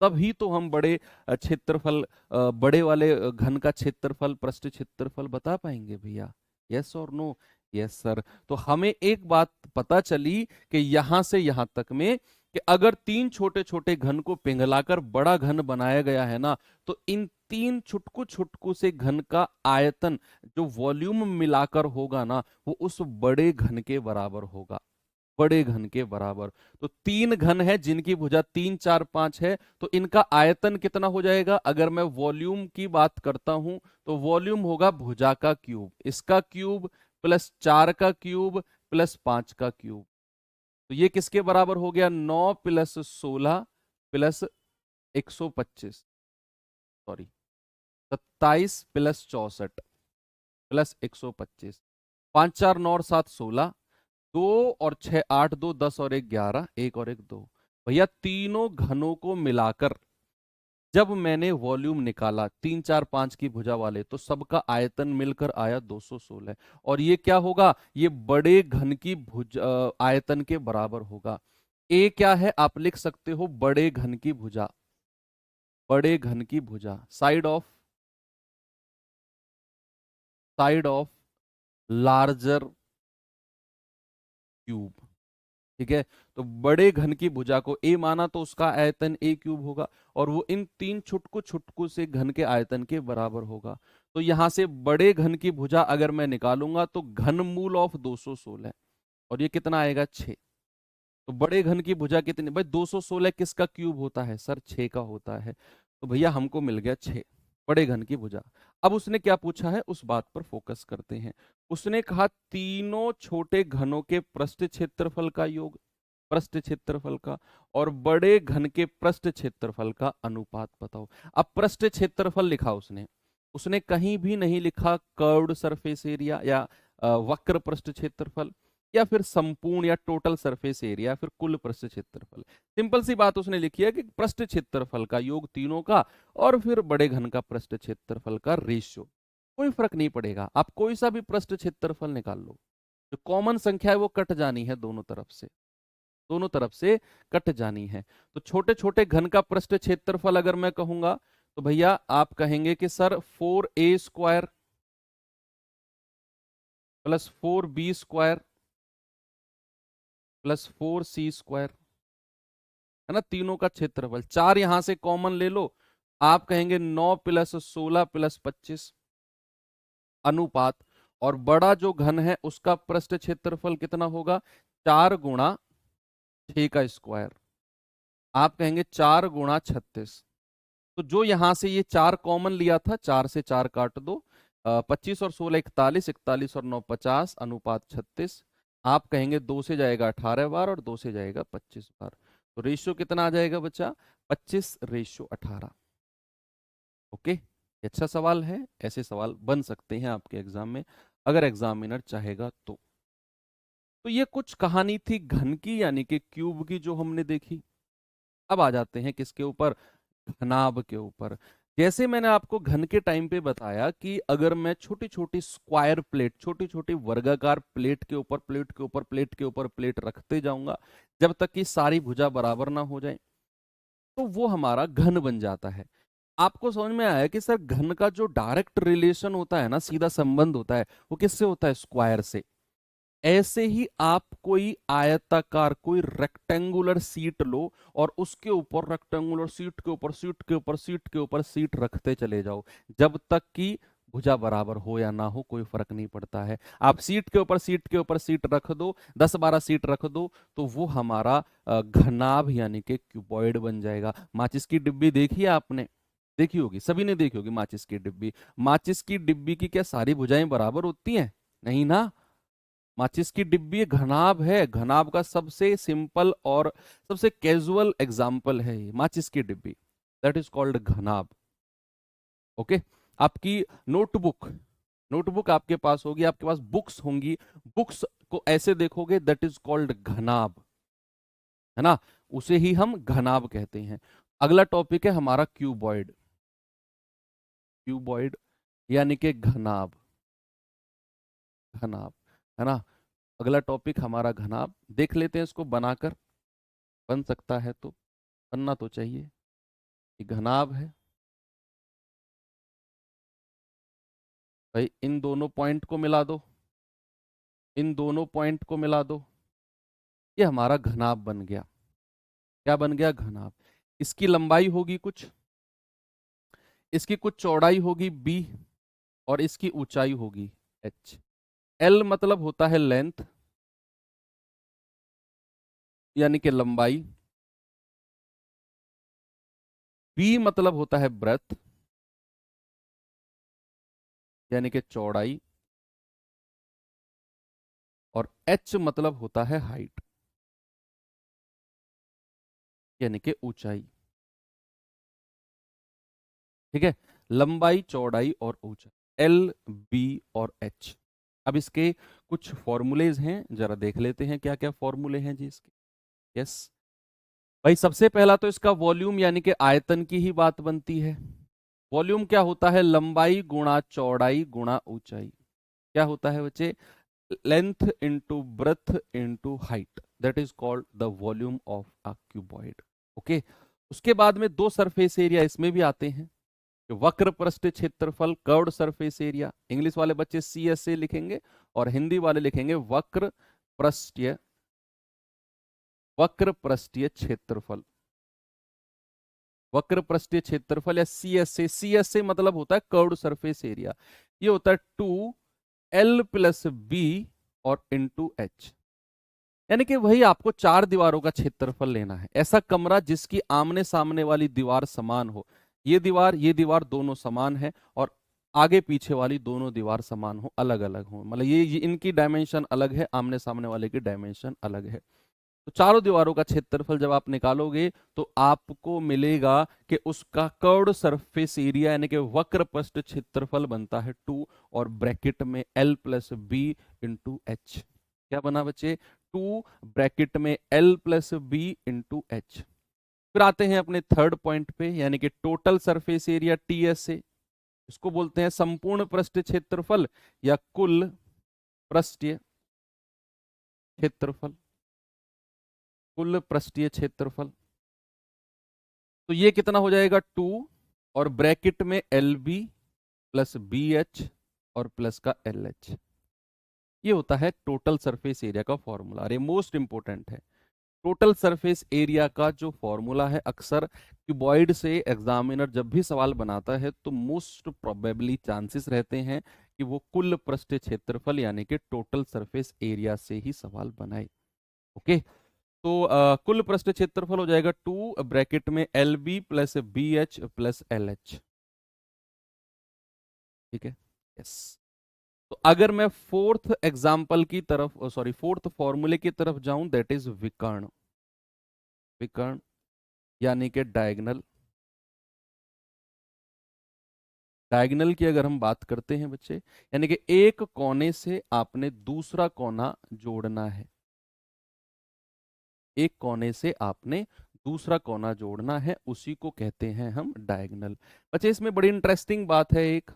तभी तो हम बड़े क्षेत्रफल, बड़े वाले घन का क्षेत्रफल, पृष्ठ क्षेत्रफल बता पाएंगे भैया। यस और नो? Yes sir. तो हमें एक बात पता चली कि यहां से यहां तक में कि अगर 3 छोटे छोटे घन को पिघलाकर बड़ा घन बनाया गया है ना, तो इन 3 छुटकू छुटकू से घन का आयतन जो वॉल्यूम मिलाकर होगा ना, वो उस बड़े घन के बराबर होगा। बड़े घन के बराबर। तो 3 घन है जिनकी भुजा 3, 4, 5 है, तो इनका आयतन कितना हो जाएगा? अगर मैं वॉल्यूम की बात करता हूं तो वॉल्यूम होगा भुजा का क्यूब, इसका क्यूब प्लस 4 का क्यूब प्लस 5 का क्यूब। तो ये किसके बराबर हो गया? 9 plus 16 plus 125, sorry 27 plus 64 plus 125। 5, 4, 9 और 7, 16, 2 और 6, 8, 2, 10 और 1, 11, 1 और 1, 2। भैया तीनों घनों को मिलाकर जब मैंने वॉल्यूम निकाला 3, 4, 5 की भुजा वाले, तो सबका आयतन मिलकर आया 216। और ये क्या होगा? ये बड़े घन की भुज आयतन के बराबर होगा। ए क्या है? आप लिख सकते हो बड़े घन की भुजा। बड़े घन की भुजा, साइड ऑफ लार्जर क्यूब। ठीक है। तो बड़े घन की भुजा को ए माना तो उसका आयतन ए क्यूब होगा, और वो इन 3 छुटकू छुटकू से घन के आयतन के बराबर होगा। तो यहां से बड़े घन की भुजा अगर मैं निकालूंगा तो घन मूल ऑफ 216, और ये कितना आएगा? 6। तो बड़े घन की भुजा कितनी भाई? 216 किसका क्यूब होता है सर? 6 का होता है। तो भैया हमको मिल गया 6, बड़े घन की भुजा। अब उसने क्या पूछा है उस बात पर फोकस करते हैं। उसने कहा तीनों छोटे घनों के पृष्ठ क्षेत्रफल का योग, पृष्ठ क्षेत्रफल का, और बड़े घन के पृष्ठ क्षेत्रफल का अनुपात बताओ। अब पृष्ठ क्षेत्रफल लिखा उसने, उसने कहीं भी नहीं लिखा कर्व्ड सरफेस एरिया या वक्र पृष्ठ क्षेत्रफल या फिर संपूर्ण या टोटल सरफेस एरिया, फिर कुल पृष्ठ क्षेत्रफल। सिंपल सी बात उसने लिखी है कि पृष्ठ क्षेत्रफल का योग तीनों का, और फिर बड़े घन का पृष्ठ क्षेत्रफल का रेशियो। कोई फर्क नहीं पड़ेगा, आप कोई सा भी पृष्ठ क्षेत्रफल निकाल लो, जो कॉमन संख्या है वो कट जानी है दोनों तरफ से। दोनों तरफ से कट जानी है। तो छोटे छोटे घन का पृष्ठ क्षेत्रफल अगर मैं कहूंगा तो भैया आप कहेंगे कि sir 4a² plus 4b² plus 4c², है ना, तीनों का क्षेत्रफल। 4 यहां से कॉमन ले लो, आप कहेंगे 9 प्लस 16 प्लस 25 अनुपात, और बड़ा जो घन है उसका पृष्ठ क्षेत्रफल कितना होगा, 4 गुणा 6 का स्क्वायर, आप कहेंगे 4 गुणा 36। तो जो यहां से ये 4 कॉमन लिया था, 4 से 4 काट दो, 25 और 16 41, 41 और 9 50 अनुपात 36। आप कहेंगे 2 से जाएगा 18 बार और 2 से जाएगा 25 बार, तो रेशियो कितना आ जाएगा बच्चा, 25:18। ओके, अच्छा सवाल है, ऐसे सवाल बन सकते हैं आपके एग्जाम में अगर एग्जामिनर चाहेगा तो ये कुछ कहानी थी घन की, यानी कि क्यूब की, जो हमने देखी। अब आ जाते हैं किसके ऊपर, घनाभ के ऊपर। जैसे मैंने आपको घन के टाइम पे बताया कि अगर मैं छोटी छोटी स्क्वायर प्लेट, छोटी छोटी वर्गाकार प्लेट के ऊपर प्लेट के ऊपर प्लेट के ऊपर प्लेट रखते जाऊंगा जब तक कि सारी भुजा बराबर ना हो जाए, तो वो हमारा घन बन जाता है। आपको समझ में आया कि सर घन का जो डायरेक्ट रिलेशन होता है ना, सीधा संबंध होता है, वो किससे होता है, स्क्वायर से। ऐसे ही आप कोई आयताकार, कोई रेक्टेंगुलर सीट लो और उसके ऊपर रेक्टेंगुलर सीट के ऊपर सीट के ऊपर सीट के ऊपर सीट रखते चले जाओ, जब तक कि भुजा बराबर हो या ना हो कोई फर्क नहीं पड़ता है। आप सीट के ऊपर सीट के ऊपर सीट रख दो, 10-12 सीट रख दो, तो वो हमारा घनाभ यानी कि क्यूबॉइड बन जाएगा। माचिस की डिब्बी देखी है आपने, देखी होगी, सभी ने देखी होगी माचिस की डिब्बी। माचिस की डिब्बी की क्या सारी भुजाएं बराबर होती हैं, नहीं ना। माचिस की डिब्बी घनाभ है, घनाभ का सबसे सिंपल और सबसे कैजुअल एग्जाम्पल है ये माचिस की डिब्बी, दैट इज कॉल्ड घनाभ। ओके, आपकी नोटबुक, नोटबुक आपके पास होगी, आपके पास बुक्स होंगी, बुक्स को ऐसे देखोगे, दैट इज कॉल्ड घनाभ, है ना, उसे ही हम घनाभ कहते हैं। अगला टॉपिक है हमारा क्यूबॉइड, क्यूबॉइड यानी कि घनाभ, घनाभ, है ना। अगला टॉपिक हमारा घनाभ, देख लेते हैं इसको बनाकर, बन सकता है तो, बनना तो चाहिए। ये घनाभ है भाई, इन दोनों पॉइंट को मिला दो, इन दोनों पॉइंट को मिला दो, ये हमारा घनाभ बन गया। क्या बन गया, घनाभ। इसकी लंबाई होगी कुछ, इसकी कुछ चौड़ाई होगी b, और इसकी ऊंचाई होगी h। l मतलब होता है लेंथ, यानी कि लंबाई, b मतलब होता है ब्रेथ, यानी कि चौड़ाई, और h मतलब होता है हाइट, यानी कि ऊंचाई। ठीक है, लंबाई, चौड़ाई और ऊंचाई, एल, बी और एच। अब इसके कुछ फॉर्मूलेज हैं, जरा देख लेते हैं क्या क्या फॉर्मूले हैं जी इसके। यस भाई, सबसे पहला तो इसका वॉल्यूम यानी कि आयतन की ही बात बनती है। वॉल्यूम क्या होता है, लंबाई गुणा चौड़ाई गुणा ऊंचाई। क्या होता है बच्चे, length into breadth into height, that is called the volume of a cuboid. Okay, उसके बाद में दो सरफेस एरिया इसमें भी आते हैं, वक्र पृष्ठ क्षेत्रफल, कर्व्ड सरफेस एरिया। इंग्लिश वाले बच्चे CSA लिखेंगे और हिंदी वाले लिखेंगे वक्र पृष्ठीय, वक्र पृष्ठीय क्षेत्रफल, वक्र पृष्ठीय क्षेत्रफल या CSA। CSA मतलब होता है कर्व्ड सरफेस एरिया, ये होता है 2L + B और इंटू H। यानी कि वही आपको चार दीवारों का क्षेत्रफल लेना है, ऐसा कमरा जिसकी आमने सामने वाली दीवार समान हो, ये दीवार दोनों समान है, और आगे पीछे वाली दोनों दीवार समान हो, अलग अलग हो, मतलब ये इनकी डायमेंशन अलग है, आमने सामने वाले की डायमेंशन अलग है। तो चारों दीवारों का क्षेत्रफल जब आप निकालोगे तो आपको मिलेगा कि उसका कर्व्ड सरफेस एरिया यानी कि वक्र पृष्ठ क्षेत्रफल बनता है 2, और ब्रैकेट में L + B इंटू H। क्या बना बच्चे, 2 ब्रैकेट में L + B इंटू H। फिर आते हैं अपने थर्ड पॉइंट पे, यानी कि टोटल सरफेस एरिया TSA। इसको बोलते हैं संपूर्ण पृष्ठ क्षेत्रफल या कुल पृष्ठीय क्षेत्रफल। कुल पृष्ठीय क्षेत्रफल। तो ये कितना हो जाएगा 2 और ब्रैकेट में L B plus B H और प्लस का एल एच। ये होता है टोटल सरफेस एरिया का फॉर्मूला। अरे मोस्ट इंपॉर्टेंट है, टोटल सरफेस एरिया का जो फॉर्मूला है, अक्सर क्यूबॉइड से एग्जामिनर जब भी सवाल बनाता है तो मोस्ट प्रोबेबली चांसेस रहते हैं कि वो कुल पृष्ठीय क्षेत्रफल यानी कि टोटल सरफेस एरिया से ही सवाल बनाए। ओके, तो कुल पृष्ठीय क्षेत्रफल हो जाएगा 2 ब्रैकेट में L B plus B H plus L H. ठीक है, यस। तो अगर मैं फोर्थ एग्जाम्पल की तरफ, सॉरी फोर्थ फॉर्मूले की तरफ जाऊं, दैट इज विकर्ण। विकर्ण यानी कि डायगनल। डायगनल की अगर हम बात करते हैं बच्चे, यानी कि एक कोने से आपने दूसरा कोना जोड़ना है। एक कोने से आपने दूसरा कोना जोड़ना है, उसी को कहते हैं हम डायगनल। बच्चे इसमें बड़ी इंटरेस्टिंग बात है एक,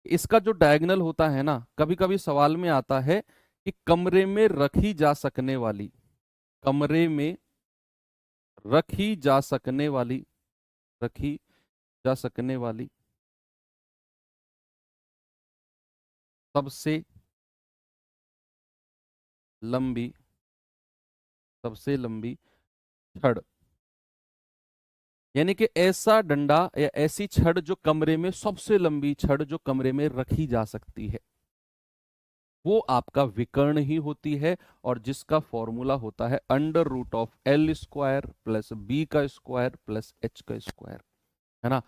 इसका जो डायगनल होता है ना, कभी कभी सवाल में आता है कि कमरे में रखी जा सकने वाली, कमरे में रखी जा सकने वाली, रखी जा सकने वाली सबसे लंबी, सबसे लंबी छड़, यानी कि ऐसा डंडा या ऐसी छड़ जो कमरे में, सबसे लंबी छड़ जो कमरे में रखी जा सकती है, वो आपका विकर्ण ही होती है। और जिसका फॉर्मूला होता है under root of L square plus B का स्क्वायर प्लस एच का स्क्वायर, है ना।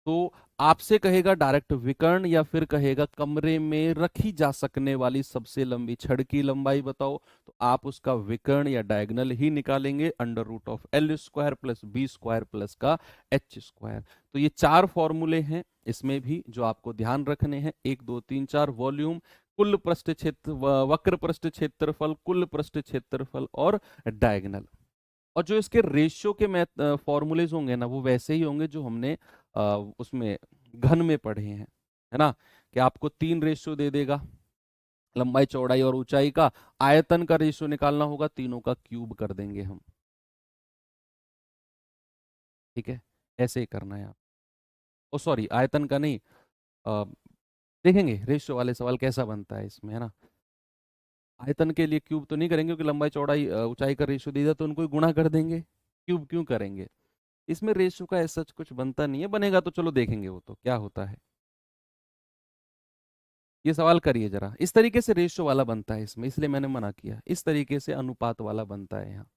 तो आपसे कहेगा डायरेक्ट विकर्ण या फिर कहेगा कमरे में रखी जा सकने वाली सबसे लंबी छड़ की लंबाई बताओ, तो आप उसका विकर्ण या डायगोनल ही निकालेंगे, under root of L square plus B square plus का एच स्क्वायर। तो ये चार फॉर्मूले हैं इसमें भी जो आपको ध्यान रखने हैं, 1 2 3 4। वॉल्यूम, कुल पृष्ठ क्षेत्र, वक्र पृष्ठ क्षेत्रफल, कुल पृष्ठ क्षेत्रफल और डायगोनल। और जो इसके रेशियो के मैथ फॉर्मूलेज होंगे ना, वो वैसे ही होंगे जो हमने उसमें घन में पढ़े हैं, है ना। कि आपको 3 रेशियो दे देगा, लंबाई चौड़ाई और ऊंचाई का। आयतन का रेशियो निकालना होगा, तीनों का क्यूब कर देंगे हम। ठीक है, ऐसे ही करना है आप। ओ सॉरी, आयतन का नहीं, अ, देखेंगे रेशियो वाले सवाल कैसा बनता है इसमें, है ना। आयतन के लिए क्यूब तो नहीं करेंगे क्योंकि लंबाई चौड़ाई ऊंचाई का रेशियो दे दिया तो उनको ही गुणा कर देंगे, क्यूब क्यों करेंगे। इसमें रेशियो का ऐसा कुछ बनता नहीं है, बनेगा तो चलो देखेंगे वो तो क्या होता है। ये सवाल करिए जरा, इस तरीके से रेशियो वाला बनता है इसमें, इसलिए मैंने मना किया, इस तरीके से अनुपात वाला बनता है यहाँ।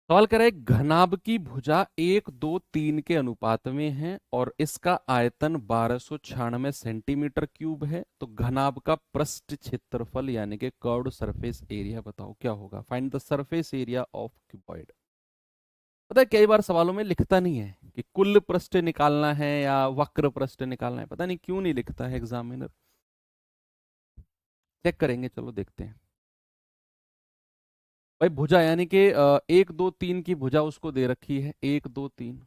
सवाल कर रहा है घनाभ की भुजा 1 2 3 के अनुपात में है और इसका आयतन 1296 सेंटीमीटर क्यूब है, तो घनाभ का पृष्ठ क्षेत्रफल यानी कि कर्व्ड सरफेस एरिया बताओ क्या होगा। Find the surface area of cuboid. पता है कई बार सवालों में लिखता नहीं है कि कुल पृष्ठ निकालना है या वक्र पृष्ठ निकालना है, पता नहीं क्यों नहीं लिखता है एग्जामिनर। चेक करेंगे, चलो देखते हैं। भाई भुजा यानी कि 1 2 3 की भुजा उसको दे रखी है, 1 2 3।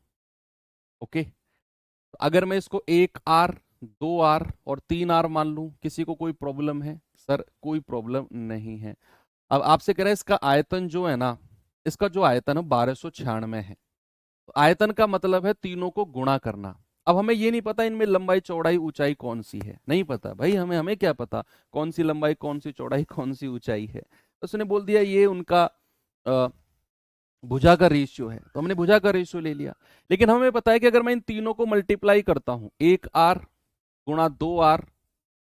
ओके, तो अगर मैं इसको 1 r 2 r और 3 r मान लूं, किसी को कोई प्रॉब्लम है? सर कोई प्रॉब्लम नहीं है। अब आपसे कह रहा है इसका आयतन जो है ना, इसका जो आयतन है 1296 है। तो आयतन का मतलब है तीनों को गुणा करना। अब हमें ये नहीं पता इनमें लंबाई चौड़ाई ऊंचाई कौन सी है, नहीं पता भाई, हमें हमें क्या पता कौन सी लंबाई कौन सी चौड़ाई कौन सी ऊंचाई है। तो उसने बोल दिया ये उनका भुजा का रेशियो है, तो हमने भुजा का रेशियो ले लिया। लेकिन हमें पता है कि अगर मैं इन तीनों को मल्टीप्लाई करता हूं, 1 r गुणा 2 r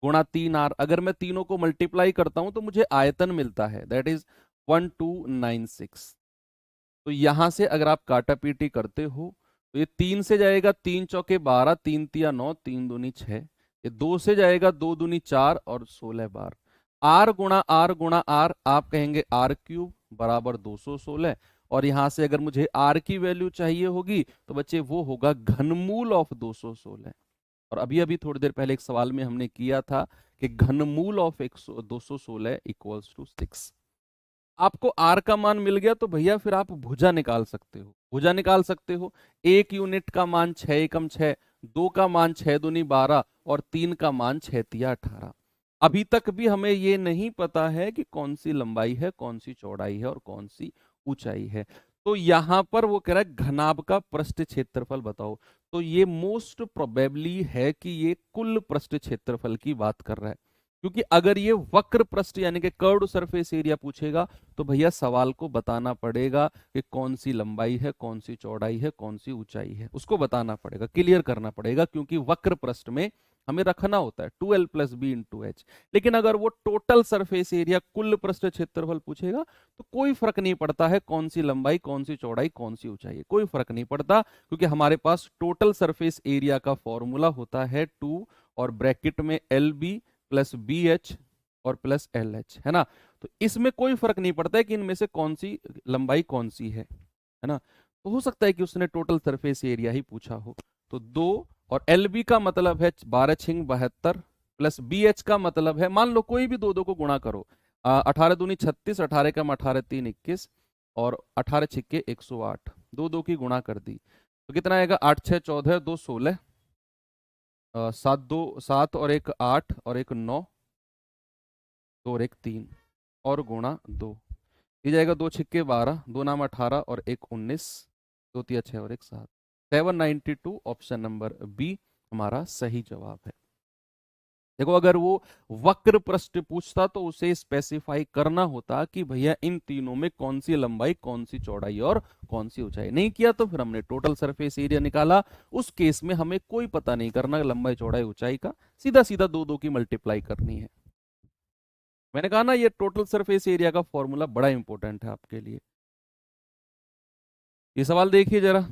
गुणा 3 r, अगर मैं तीनों को मल्टीप्लाई करता हूं तो मुझे आयतन मिलता है, दैट इज 1296। तो यहां से अगर आप काटा पीटी करते हो तो ये 3 से जाएगा 3 चौके 12, 3 तिया 9, 3 दूनी 6। ये 2 से जाएगा 2 दूनी 4 और 16 बार। आर गुणा आर गुणा आर, आप कहेंगे आर क्यूब बराबर 216। और यहां से अगर मुझे आर की वैल्यू चाहिए होगी तो बच्चे वो होगा घनमूल ऑफ 216। और अभी अभी थोड़ी देर पहले एक सवाल में हमने किया था कि घनमूल ऑफ 216 इक्वल्स टू 6। आपको आर का मान मिल गया तो भैया फिर आप भुजा निकाल सकते हो, भुजा निकाल सकते हो। एक यूनिट का मान 6 एकम 6, दो का मान 6 दूनी 12 और तीन का मान 6 तिया 18। अभी तक भी हमें ये नहीं पता है कि कौन सी लंबाई है, कौन सी चौड़ाई है और कौन सी ऊंचाई है। तो यहां पर वो कह रहा है घनाभ का पृष्ठ क्षेत्रफल बताओ। तो ये मोस्ट प्रोबेबली है कि ये कुल पृष्ठ क्षेत्रफल की बात कर रहा है, क्योंकि अगर ये वक्र पृष्ठ यानी कि कर्व्ड सरफेस एरिया पूछेगा तो भैया सवाल को बताना पड़ेगा कि कौन सी लंबाई है, कौन सी चौड़ाई है, कौन सी ऊंचाई है, उसको बताना पड़ेगा, क्लियर करना पड़ेगा, क्योंकि वक्र पृष्ठ में हमें रखना होता है 2l plus B into H. लेकिन अगर वो टोटल सरफेस एरिया कुल पृष्ठ क्षेत्रफल पूछेगा तो कोई फर्क नहीं पड़ता है कौन सी लंबाई, कौन सी चौड़ाई, कौन सी ऊंचाई है, कोई फर्क नहीं पड़ता, क्योंकि हमारे पास टोटल सरफेस एरिया का फॉर्मूला होता है 2 और ब्रैकेट में L B plus B H और प्लस एल एच, है ना। तो इसमें कोई फर्क नहीं पड़ता है कि इनमें से कौन सी लंबाई कौन सी है ना। तो हो सकता है कि उसने टोटल सरफेस एरिया ही पूछा हो। तो 2 और एल बी का मतलब है 12 छिंग 72 प्लस बी एच का मतलब है, मान लो कोई भी दो दो को गुणा करो, 18 दूनी 36, 18 कम 18 3 21 और 18 छिक्के 108, दो दो की गुणा कर दी तो कितना आएगा, 8 6 14 2 16, 7 2 7 और एक 8 और एक 9, 2 और एक 3 और गुणा 2, ये जाएगा 2 छिक्के 12, 2 नाम 18 और एक 19, 2 तिया 6 और एक 7, 792 ऑप्शन नंबर बी हमारा सही जवाब है। देखो अगर वो वक्र प्रश्न पूछता तो उसे स्पेसिफाई करना होता कि भैया इन तीनों में कौन सी लंबाई, कौन सी चौड़ाई और कौन सी ऊंचाई। नहीं किया तो फिर हमने टोटल सरफेस एरिया निकाला, उस केस में हमें कोई पता नहीं करना लंबाई चौड़ाई ऊंचाई का, सीधा सीधा दो दो की मल्टीप्लाई करनी है। मैंने कहा ना ये टोटल सरफेस एरिया का फॉर्मूला बड़ा इंपॉर्टेंट है आपके लिए। ये सवाल देखिए जरा,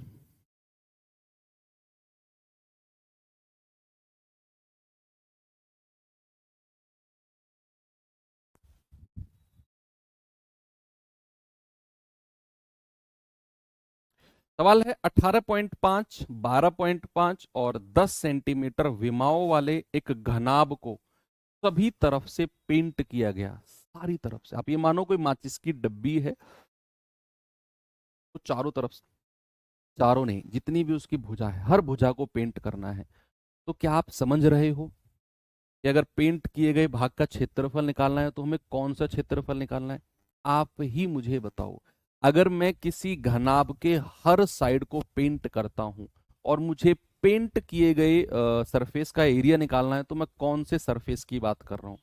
सवाल है 18.5, 12.5 और 10 सेंटीमीटर विमाओं वाले एक घनाभ को सभी तरफ से पेंट किया गया, सारी तरफ से। आप ये मानो कोई माचिस की डब्बी है तो चारों तरफ से, चारों नहीं जितनी भी उसकी भुजा है हर भुजा को पेंट करना है। तो क्या आप समझ रहे हो कि अगर पेंट किए गए भाग का क्षेत्रफल निकालना है तो हमें कौन सा क्षेत्रफल निकालना है? आप ही मुझे बताओ। अगर मैं किसी घनाभ के हर साइड को पेंट करता हूं और मुझे पेंट किए गए सरफेस का एरिया निकालना है तो मैं कौन से सरफेस की बात कर रहा हूं?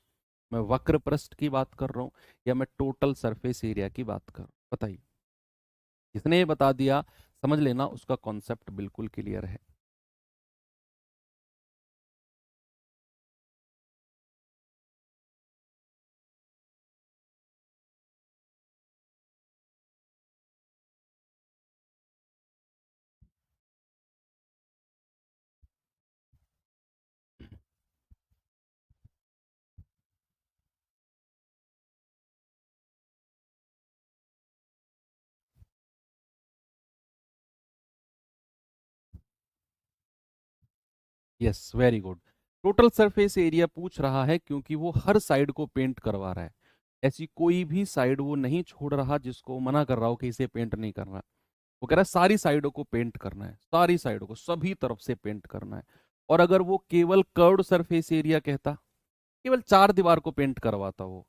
मैं वक्र पृष्ठ की बात कर रहा हूं या मैं टोटल सरफेस एरिया की बात कर रहा हूं? बताइए। जिसने ये बता दिया समझ लेना उसका कॉन्सेप्ट बिल्कुल क्लियर है। Yes, very good. Total surface area पूछ रहा है क्योंकि वो हर साइड को पेंट करवा रहा है। ऐसी कोई भी साइड वो नहीं छोड़ रहा जिसको मना कर रहा हो कि इसे पेंट नहीं करना। वो कह रहा है सारी साइडों को पेंट करना है, सारी साइडों को सभी तरफ से पेंट करना है। और अगर वो केवल कर्व्ड सरफेस एरिया कहता, केवल चार दीवार को पेंट करवाता, वो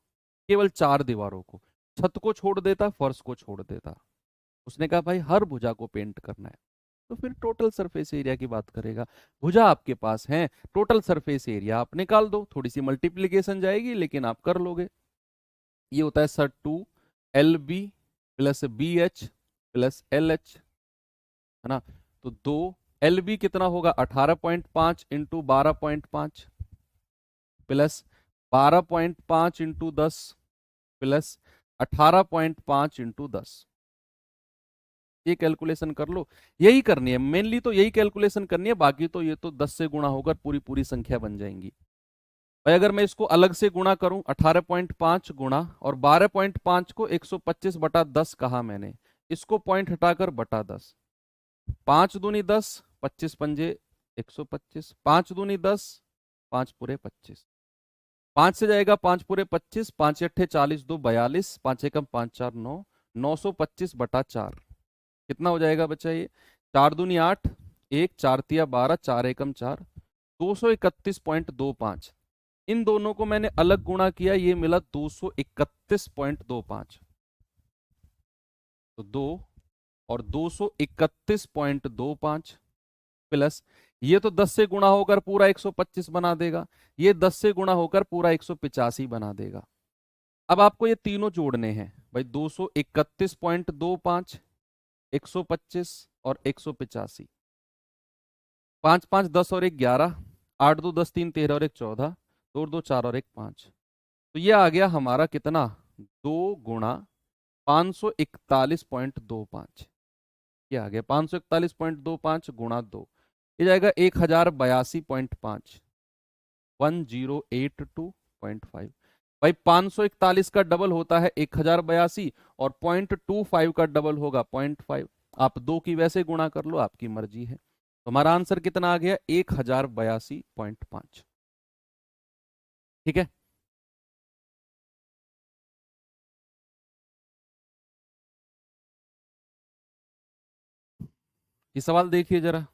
केवल चार दीवारों को, छत को छोड़ देता, फर्श को छोड़ देता, उसने कहा भाई हर भुजा को पेंट करना है, तो फिर टोटल सरफेस एरिया की बात करेगा। भुजा आपके पास है, टोटल सरफेस एरिया आप निकाल दो, थोड़ी सी मल्टीप्लीकेशन जाएगी लेकिन आप कर लोगे। ये होता है sir 2 L B plus B H plus L H, है ना। तो 2 एल बी कितना होगा, 18.5 into 12.5 plus 12.5 into 10 plus 18.5 into 10। ये कैलकुलेशन कर लो, यही करनी है मेनली, तो यही कैलकुलेशन करनी है, बाकी तो ये तो 10 से गुणा होकर पूरी पूरी संख्या बन जाएंगी। भाई अगर मैं इसको अलग से गुणा करूं, 18.5 गुणा और 12.5 को 125 बटा 10 कहा मैंने, इसको पॉइंट हटाकर बटा 10, 5 दूनी 10, 25 पंजे 125, 5 दूनी 10, 5 पूरे 25, 5 से जाएगा 5 पूरे 25, 5 अट्ठे 40, 2 42, 5 एकम 5 4 9, 925/4 कितना हो जाएगा बच्चा ये? 4 दूनी 8, 1 4 तिया 12, 4 एकम 4, 231.25। इन दोनों को मैंने अलग गुणा किया, ये मिला 231.25। तो 2 और 231.25 प्लस ये तो 10 से गुणा होकर पूरा 125 बना देगा, ये 10 से गुणा होकर पूरा 185 बना देगा। अब आपको ये तीनों जोड़ने हैं भाई, 231.25, 125 और 185। 5 5 10 और 1 11, 8 2 10 3 13 और 1 14, 2 और 2 4 और 1 5। तो ये आ गया हमारा कितना? 2 गुणा 541.25। ये आ गया 541.25 गुणा 2, ये जाएगा 1082.5, 1082.5। भाई 541 का डबल होता है 1082 और 0.25 का डबल होगा 0.5। आप दो की वैसे गुणा कर लो, आपकी मर्जी है। तो हमारा आंसर कितना आ गया? 1082.5। ठीक है। ये सवाल देखिए जरा।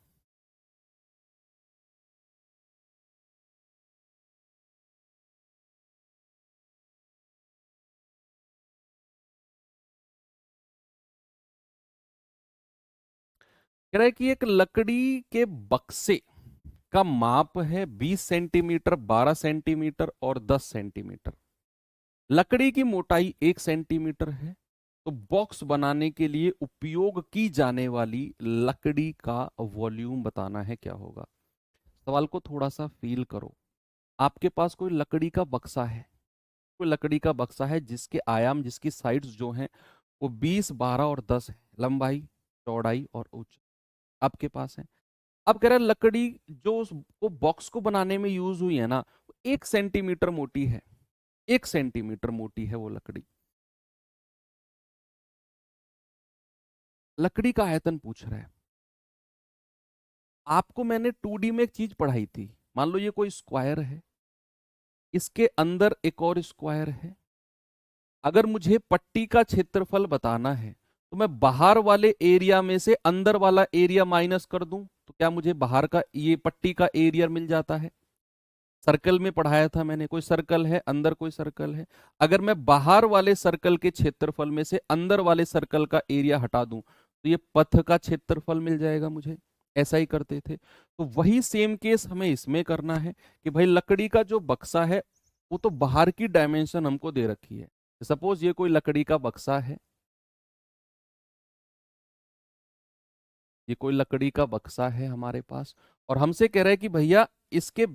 कह रहा है कि एक लकड़ी के बक्से का माप है 20 सेंटीमीटर, 12 सेंटीमीटर और 10 सेंटीमीटर। लकड़ी की मोटाई 1 सेंटीमीटर है। तो बॉक्स बनाने के लिए उपयोग की जाने वाली लकड़ी का वॉल्यूम बताना है, क्या होगा? सवाल को थोड़ा सा फील करो। आपके पास कोई लकड़ी का बक्सा है, कोई लकड़ी का बक्सा है जिसके आयाम, जिसकी साइड्स जो हैं वो 20, 12 और 10 है, लंबाई, चौड़ाई और ऊंचाई आपके पास है। अब कह रहा है लकड़ी जो वो बॉक्स को बनाने में यूज हुई है ना, 1 सेंटीमीटर मोटी है, 1 सेंटीमीटर मोटी है वो लकड़ी। लकड़ी का आयतन पूछ रहा है। आपको मैंने 2D में एक चीज पढ़ाई थी। मान लो ये कोई स्क्वायर है, इसके अंदर एक और स्क्वायर है। अगर मुझे पट्टी का क्षेत्रफल बताना है तो मैं बाहर वाले एरिया में से अंदर वाला एरिया माइनस कर दूं, तो क्या मुझे बाहर का ये पट्टी का एरिया मिल जाता है? सर्कल में पढ़ाया था मैंने, कोई सर्कल है, अंदर कोई सर्कल है। अगर मैं बाहर वाले सर्कल के क्षेत्रफल में से अंदर वाले सर्कल का एरिया हटा दूं तो ये पथ का क्षेत्रफल मिल जाएगा मुझे। ऐसा ही करते थे। तो वही सेम केस हमें इसमें करना है कि भाई लकड़ी का जो बक्सा है वो तो बाहर की डायमेंशन हमको दे रखी है। सपोज ये कोई लकड़ी का बक्सा है, ये कोई लकड़ी का बक्सा है हमारे पास, और हमसे कह रहा है कि भैया इसके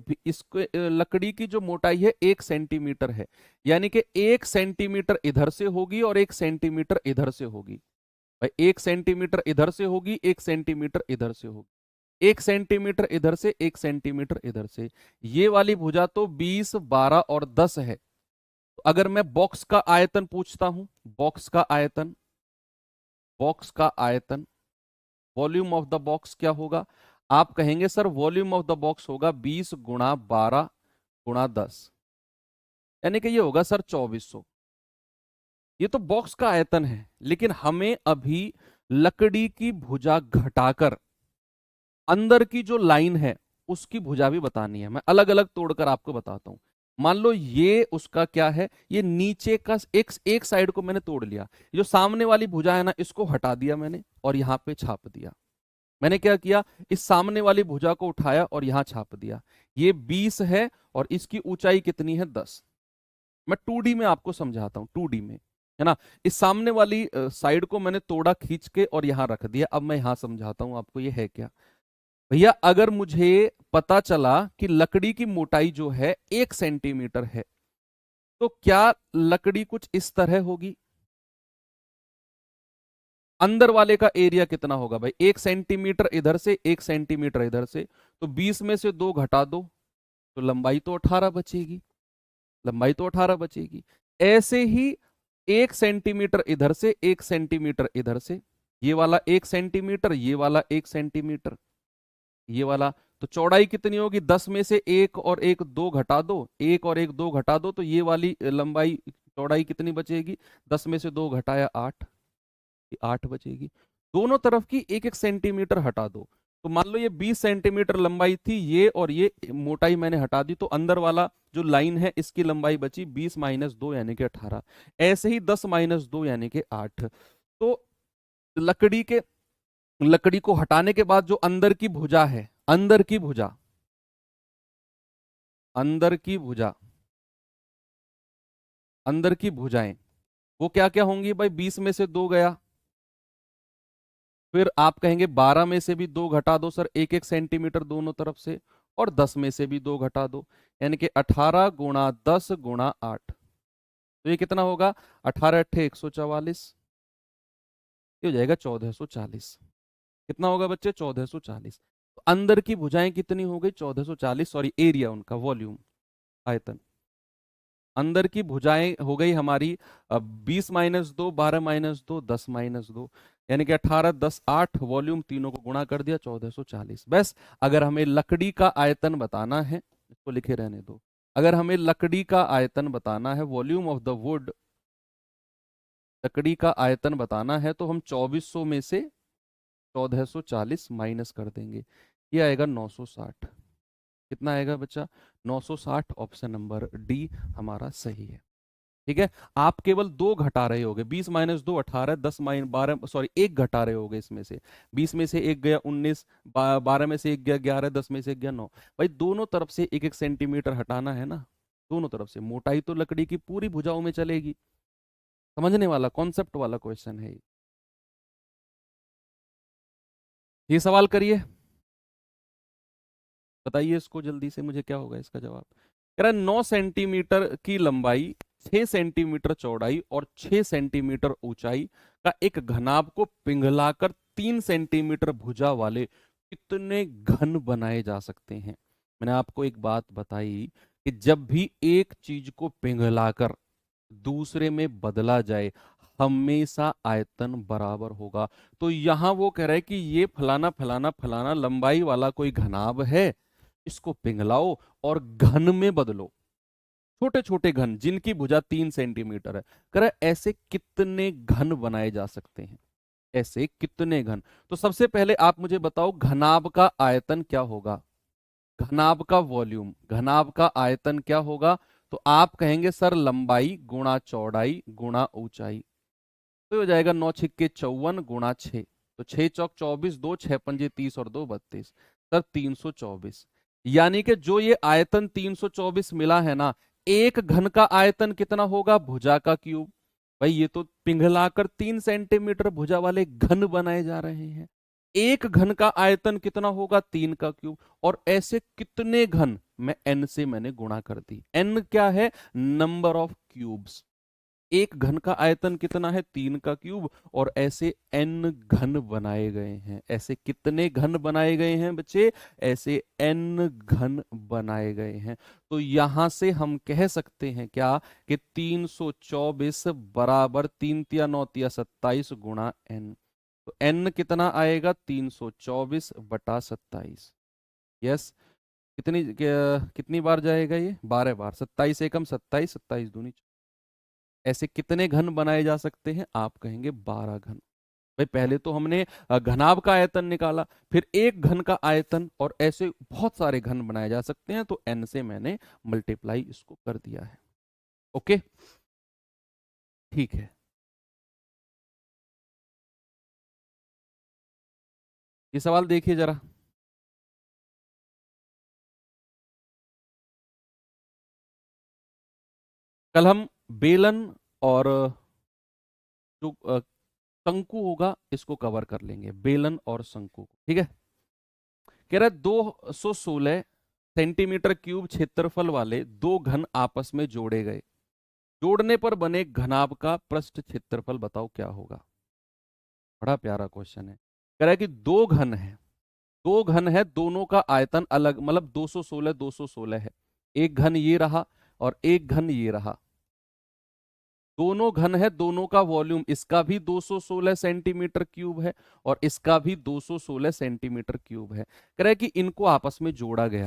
लकड़ी की जो मोटाई है 1 सेंटीमीटर है, यानी कि 1 सेंटीमीटर इधर से होगी और 1 सेंटीमीटर इधर से होगी। भाई 1 सेंटीमीटर इधर से होगी, 1 सेंटीमीटर इधर से होगी, 1 सेंटीमीटर इधर से, 1 सेंटीमीटर इधर से। ये वाली भुजा तो 20, 12 और 10 है। तो अगर मैं बॉक्स का आयतन पूछता हूं, बॉक्स का आयतन, बॉक्स का आयतन, वॉल्यूम ऑफ द बॉक्स क्या होगा? आप कहेंगे sir volume of the box होगा 20 गुणा 12 गुणा 10, यानी कि ये होगा सर 2400। ये तो बॉक्स का आयतन है, लेकिन हमें अभी लकड़ी की भुजा घटाकर अंदर की जो लाइन है उसकी भुजा भी बतानी है। मैं अलग अलग तोड़कर आपको बताता हूं। मान लो ये उसका क्या है, ये नीचे का एक साइड को मैंने तोड़ लिया, जो सामने वाली भुजा है ना इसको हटा दिया मैंने और यहां पे छाप दिया। मैंने क्या किया, इस सामने वाली भुजा को उठाया और यहां छाप दिया। ये 20 है और इसकी ऊंचाई कितनी है? 10। मैं 2D में आपको समझाता हूं, 2D में, है ना। इस सामने वाली साइड को मैंने तोड़ा खींच के और यहां रख दिया। अब मैं यहां समझाता हूं आपको ये है क्या। भैया अगर मुझे पता चला कि लकड़ी की मोटाई जो है 1 सेंटीमीटर है, तो क्या लकड़ी कुछ इस तरह होगी? अंदर वाले का एरिया कितना होगा भाई? 1 सेंटीमीटर इधर से, 1 सेंटीमीटर इधर से, तो 20 में से 2 घटा दो तो लंबाई तो 18 बचेगी, लंबाई तो 18 बचेगी। ऐसे ही 1 सेंटीमीटर इधर से, 1 सेंटीमीटर इधर से, ये वाला 1 सेंटीमीटर, ये वाला 1 सेंटीमीटर, ये वाला, तो चौड़ाई कितनी होगी, 10 में से एक और एक दो घटा दो, एक और एक दो घटा दो, तो ये वाली लंबाई चौड़ाई कितनी बचेगी, 10 में से दो घटाया 8, 8 बचेगी। दोनों तरफ की एक एक सेंटीमीटर हटा दो, तो मान लो ये 20 सेंटीमीटर लंबाई थी ये, और ये मोटाई मैंने हटा दी, तो अंदर वाला जो लाइन है इसकी लंबाई बची 20 माइनस 2 यानी कि 18। ऐसे ही 10 माइनस 2 यानी कि 8। तो लकड़ी को हटाने के बाद जो अंदर की भुजा है, अंदर की भुजा, अंदर की भुजाएं वो क्या क्या होंगी भाई, 20 में से 2 गया, फिर आप कहेंगे 12 में से भी 2 घटा दो सर, एक एक सेंटीमीटर दोनों तरफ से, और 10 में से भी 2 घटा दो, यानी कि 18 गुणा 10 गुणा 8। तो ये कितना होगा, 18 अट्ठे 144, ये हो जाएगा 1440। कितना होगा बच्चे, 1440। तो अंदर की भुजाएं कितनी हो गई, 1440, सॉरी एरिया उनका, वॉल्यूम, आयतन। अंदर की भुजाएं हो गई हमारी 20 माइनस 2, 12 माइनस 2, 10 माइनस 2, यानी कि 18 10 8, वॉल्यूम तीनों को गुणा कर दिया 1440। बस अगर हमें लकड़ी का आयतन बताना है, इसको लिखे रहने दो, अगर हमें लकड़ी का आयतन बताना है, वॉल्यूम ऑफ द वुड, लकड़ी का आयतन बताना है, तो हम 2400 में से 1440 माइनस कर देंगे, ये आएगा 960। कितना आएगा बच्चा, 960। ऑप्शन नंबर डी हमारा सही है। ठीक है, आप केवल 2 घटा रहे होगे, 20 माइनस 2 18, 10 माइनस 12, सॉरी एक घटा रहे होगे इसमें से, 20 में से एक गया 19, 12 में से एक गया 11, 10 में से एक गया 9। भाई दोनों तरफ से एक एक सेंटीमीटर हटाना है ना, दोनों तरफ से, मोटाई तो लकड़ी की पूरी भुजाओं में चलेगी। समझने वाला कॉन्सेप्ट वाला क्वेश्चन है ये सवाल करिए, बताइए इसको जल्दी से मुझे, क्या होगा इसका जवाब। कह रहा है 9 सेंटीमीटर की लंबाई, 6 सेंटीमीटर चौड़ाई और 6 सेंटीमीटर ऊंचाई का एक घनाभ को पिघलाकर 3 सेंटीमीटर भुजा वाले कितने घन बनाए जा सकते हैं। मैंने आपको एक बात बताई कि जब भी एक चीज को पिघलाकर दूसरे में बदला जाए, हमेशा आयतन बराबर होगा। तो यहां वो कह रहा है कि ये फलाना फलाना फलाना लंबाई वाला कोई घनाभ है, इसको पिघलाओ और घन में बदलो, छोटे छोटे घन जिनकी भुजा 3 सेंटीमीटर है। कह रहा है ऐसे कितने घन बनाए जा सकते हैं, ऐसे कितने घन। तो सबसे पहले आप मुझे बताओ घनाभ का आयतन क्या होगा, घनाभ का वॉल्यूम, घनाभ का आयतन क्या होगा। तो आप कहेंगे सर लंबाई गुणा चौड़ाई गुणा ऊंचाई, तो हो जाएगा 9 छिक्के 54 गुणा 6, तो 6 चौक 24, 2 6 पंजे 30 और 2 32, सर 324। यानी कि जो ये आयतन 324 मिला है ना, एक घन का आयतन कितना होगा, भुजा का क्यूब। भाई ये तो पिघलाकर 3 सेंटीमीटर भुजा वाले घन बनाए जा रहे हैं, एक घन का आयतन कितना होगा, 3 का क्यूब। और ऐसे कितने घन, मैं n से मैंने गुणा कर दी, n क्या है, नंबर ऑफ क्यूब्स। एक घन का आयतन कितना है, 3 का क्यूब, और ऐसे n घन बनाए गए हैं। ऐसे कितने घन बनाए गए हैं बच्चे, ऐसे n घन बनाए गए हैं। तो यहां से हम कह सकते हैं क्या, कि 324 बराबर 3 तिया 9 तिया 27 गुणा n। तो n कितना आएगा, 324 बटा 27। यस, कितनी बार जाएगा ये, 12 बार, 27 एकम 27, 27 दूनी। ऐसे कितने घन बनाए जा सकते हैं, आप कहेंगे 12 घन। भाई पहले तो हमने घनाभ का आयतन निकाला, फिर एक घन का आयतन, और ऐसे बहुत सारे घन बनाए जा सकते हैं, तो n से मैंने मल्टीप्लाई इसको कर दिया है। ओके, ठीक है। ये सवाल देखिए जरा, कल हम बेलन और जो शंकु होगा इसको कवर कर लेंगे, बेलन और शंकु को, ठीक है। कह रहा है 216 सेंटीमीटर क्यूब क्षेत्रफल वाले दो घन आपस में जोड़े गए, जोड़ने पर बने घनाभ का पृष्ठ क्षेत्रफल बताओ क्या होगा। बड़ा प्यारा क्वेश्चन है। कह रहा है कि दो घन है, दो घन है, दोनों का आयतन अलग, मतलब 216 216 है। एक घन ये रहा और एक घन ये रहा, दोनों घन है, दोनों का वॉल्यूम, इसका भी 216 सेंटीमीटर क्यूब है और इसका भी 216 सेंटीमीटर क्यूब है। कह रहा है कि इनको आपस में जोड़ा गया।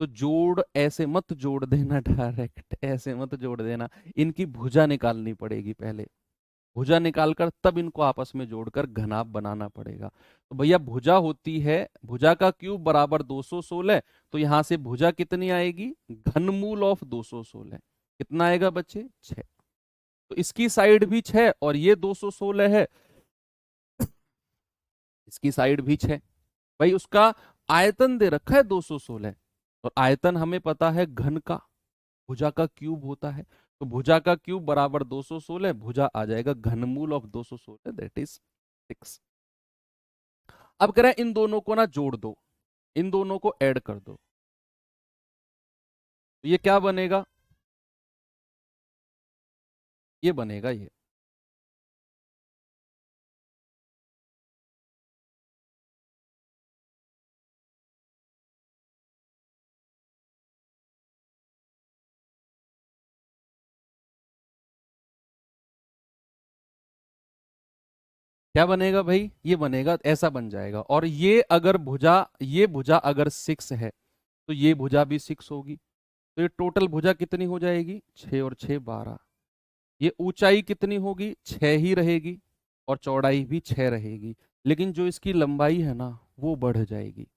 तो जोड़ ऐसे मत जोड़ देना, डायरेक्ट ऐसे मत जोड़ देना, इनकी भुजा निकालनी पड़ेगी पहले। भुजा निकालकर तब इनको आपस में जोड़कर घनाभ बनाना पड़ेगा। तो भैया भुजा होती है, भुजा का क्यूब बराबर 216, तो यहां से भुजा कितनी आएगी, घनमूल ऑफ 216। कितना आएगा बच्चे, 6। तो इसकी साइड भी 6 और ये 216 है, इसकी साइड भी 6। भाई उसका आयतन दे रखा है 216, और आयतन हमें पता है घन का, भुजा का क्यूब होता है। तो भुजा का क्यूब बराबर 216, भुजा आ जाएगा घनमूल ऑफ 216, दैट इज 6। अब कह रहे हैं इन दोनों को ना जोड़ दो, इन दोनों को ऐड कर दो, तो ये क्या बनेगा, ये बनेगा ये। क्या बनेगा भाई, ये बनेगा, ऐसा बन जाएगा। और ये अगर भुजा, ये भुजा अगर 6 है तो ये भुजा भी 6 होगी। तो ये टोटल भुजा कितनी हो जाएगी, 6 और 6 12। ये ऊंचाई कितनी होगी, 6 ही रहेगी, और चौड़ाई भी 6 रहेगी। लेकिन जो इसकी लंबाई है ना, वो बढ़ जाएगी।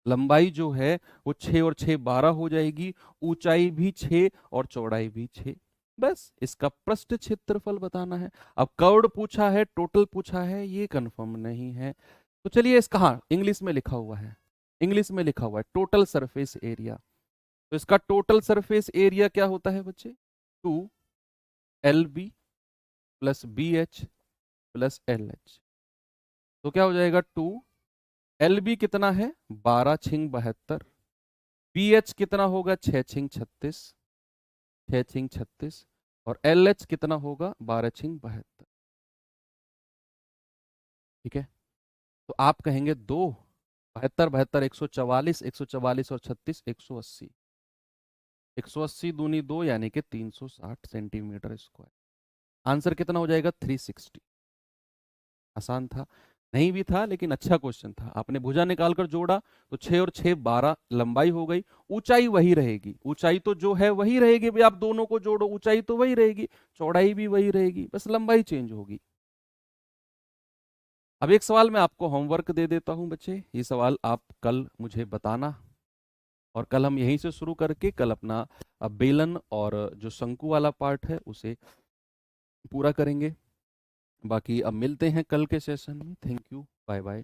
लंबाई जो है वो 6 और 6 12 हो जाएगी, ऊंचाई भी 6 और चौड़ाई भी 6। बस इसका पृष्ठ क्षेत्रफल बताना है। अब कर्व्ड पूछा है, टोटल पूछा है, ये कंफर्म नहीं है। तो चलिए इसका, हाँ इंग्लिश में लिखा हुआ है, इंग्लिश में लिखा हुआ है टोटल सरफेस एरिया। तो इसका टोटल सरफेस एरिया क्या होता है बच्चे, 2 LB plus BH plus LH। तो क्या हो जाएगा, 2 LB कितना है, 12 छिंग 72। BH कितना होगा, 6 छिंग 36, 6 छिंग 36। और LH कितना होगा, 12 छिंग 72। ठीक है। तो आप कहेंगे 2, 72 72 144, 144 और 36 180, 180 दूनी 2 यानी कि 360 सेंटीमीटर स्क्वायर। आंसर कितना हो जाएगा, 360। आसान था, नहीं भी था लेकिन अच्छा क्वेश्चन था। आपने भुजा निकालकर जोड़ा तो 6 और 6 12 लंबाई हो गई, ऊंचाई वही रहेगी, ऊंचाई तो जो है वही रहेगी भाई, आप दोनों को जोड़ो ऊंचाई तो वही रहेगी, चौड़ाई भी वही रहेगी, बस लंबाई चेंज होगी। अब एक सवाल मैं आपको होमवर्क दे देता हूं बच्चे, ये सवाल आप कल मुझे बताना, और कल हम यहीं से शुरू करके कल अपना बेलन और जो शंकु वाला पार्ट है उसे पूरा करेंगे। बाकी अब मिलते हैं कल के सेशन में। Thank you, bye bye.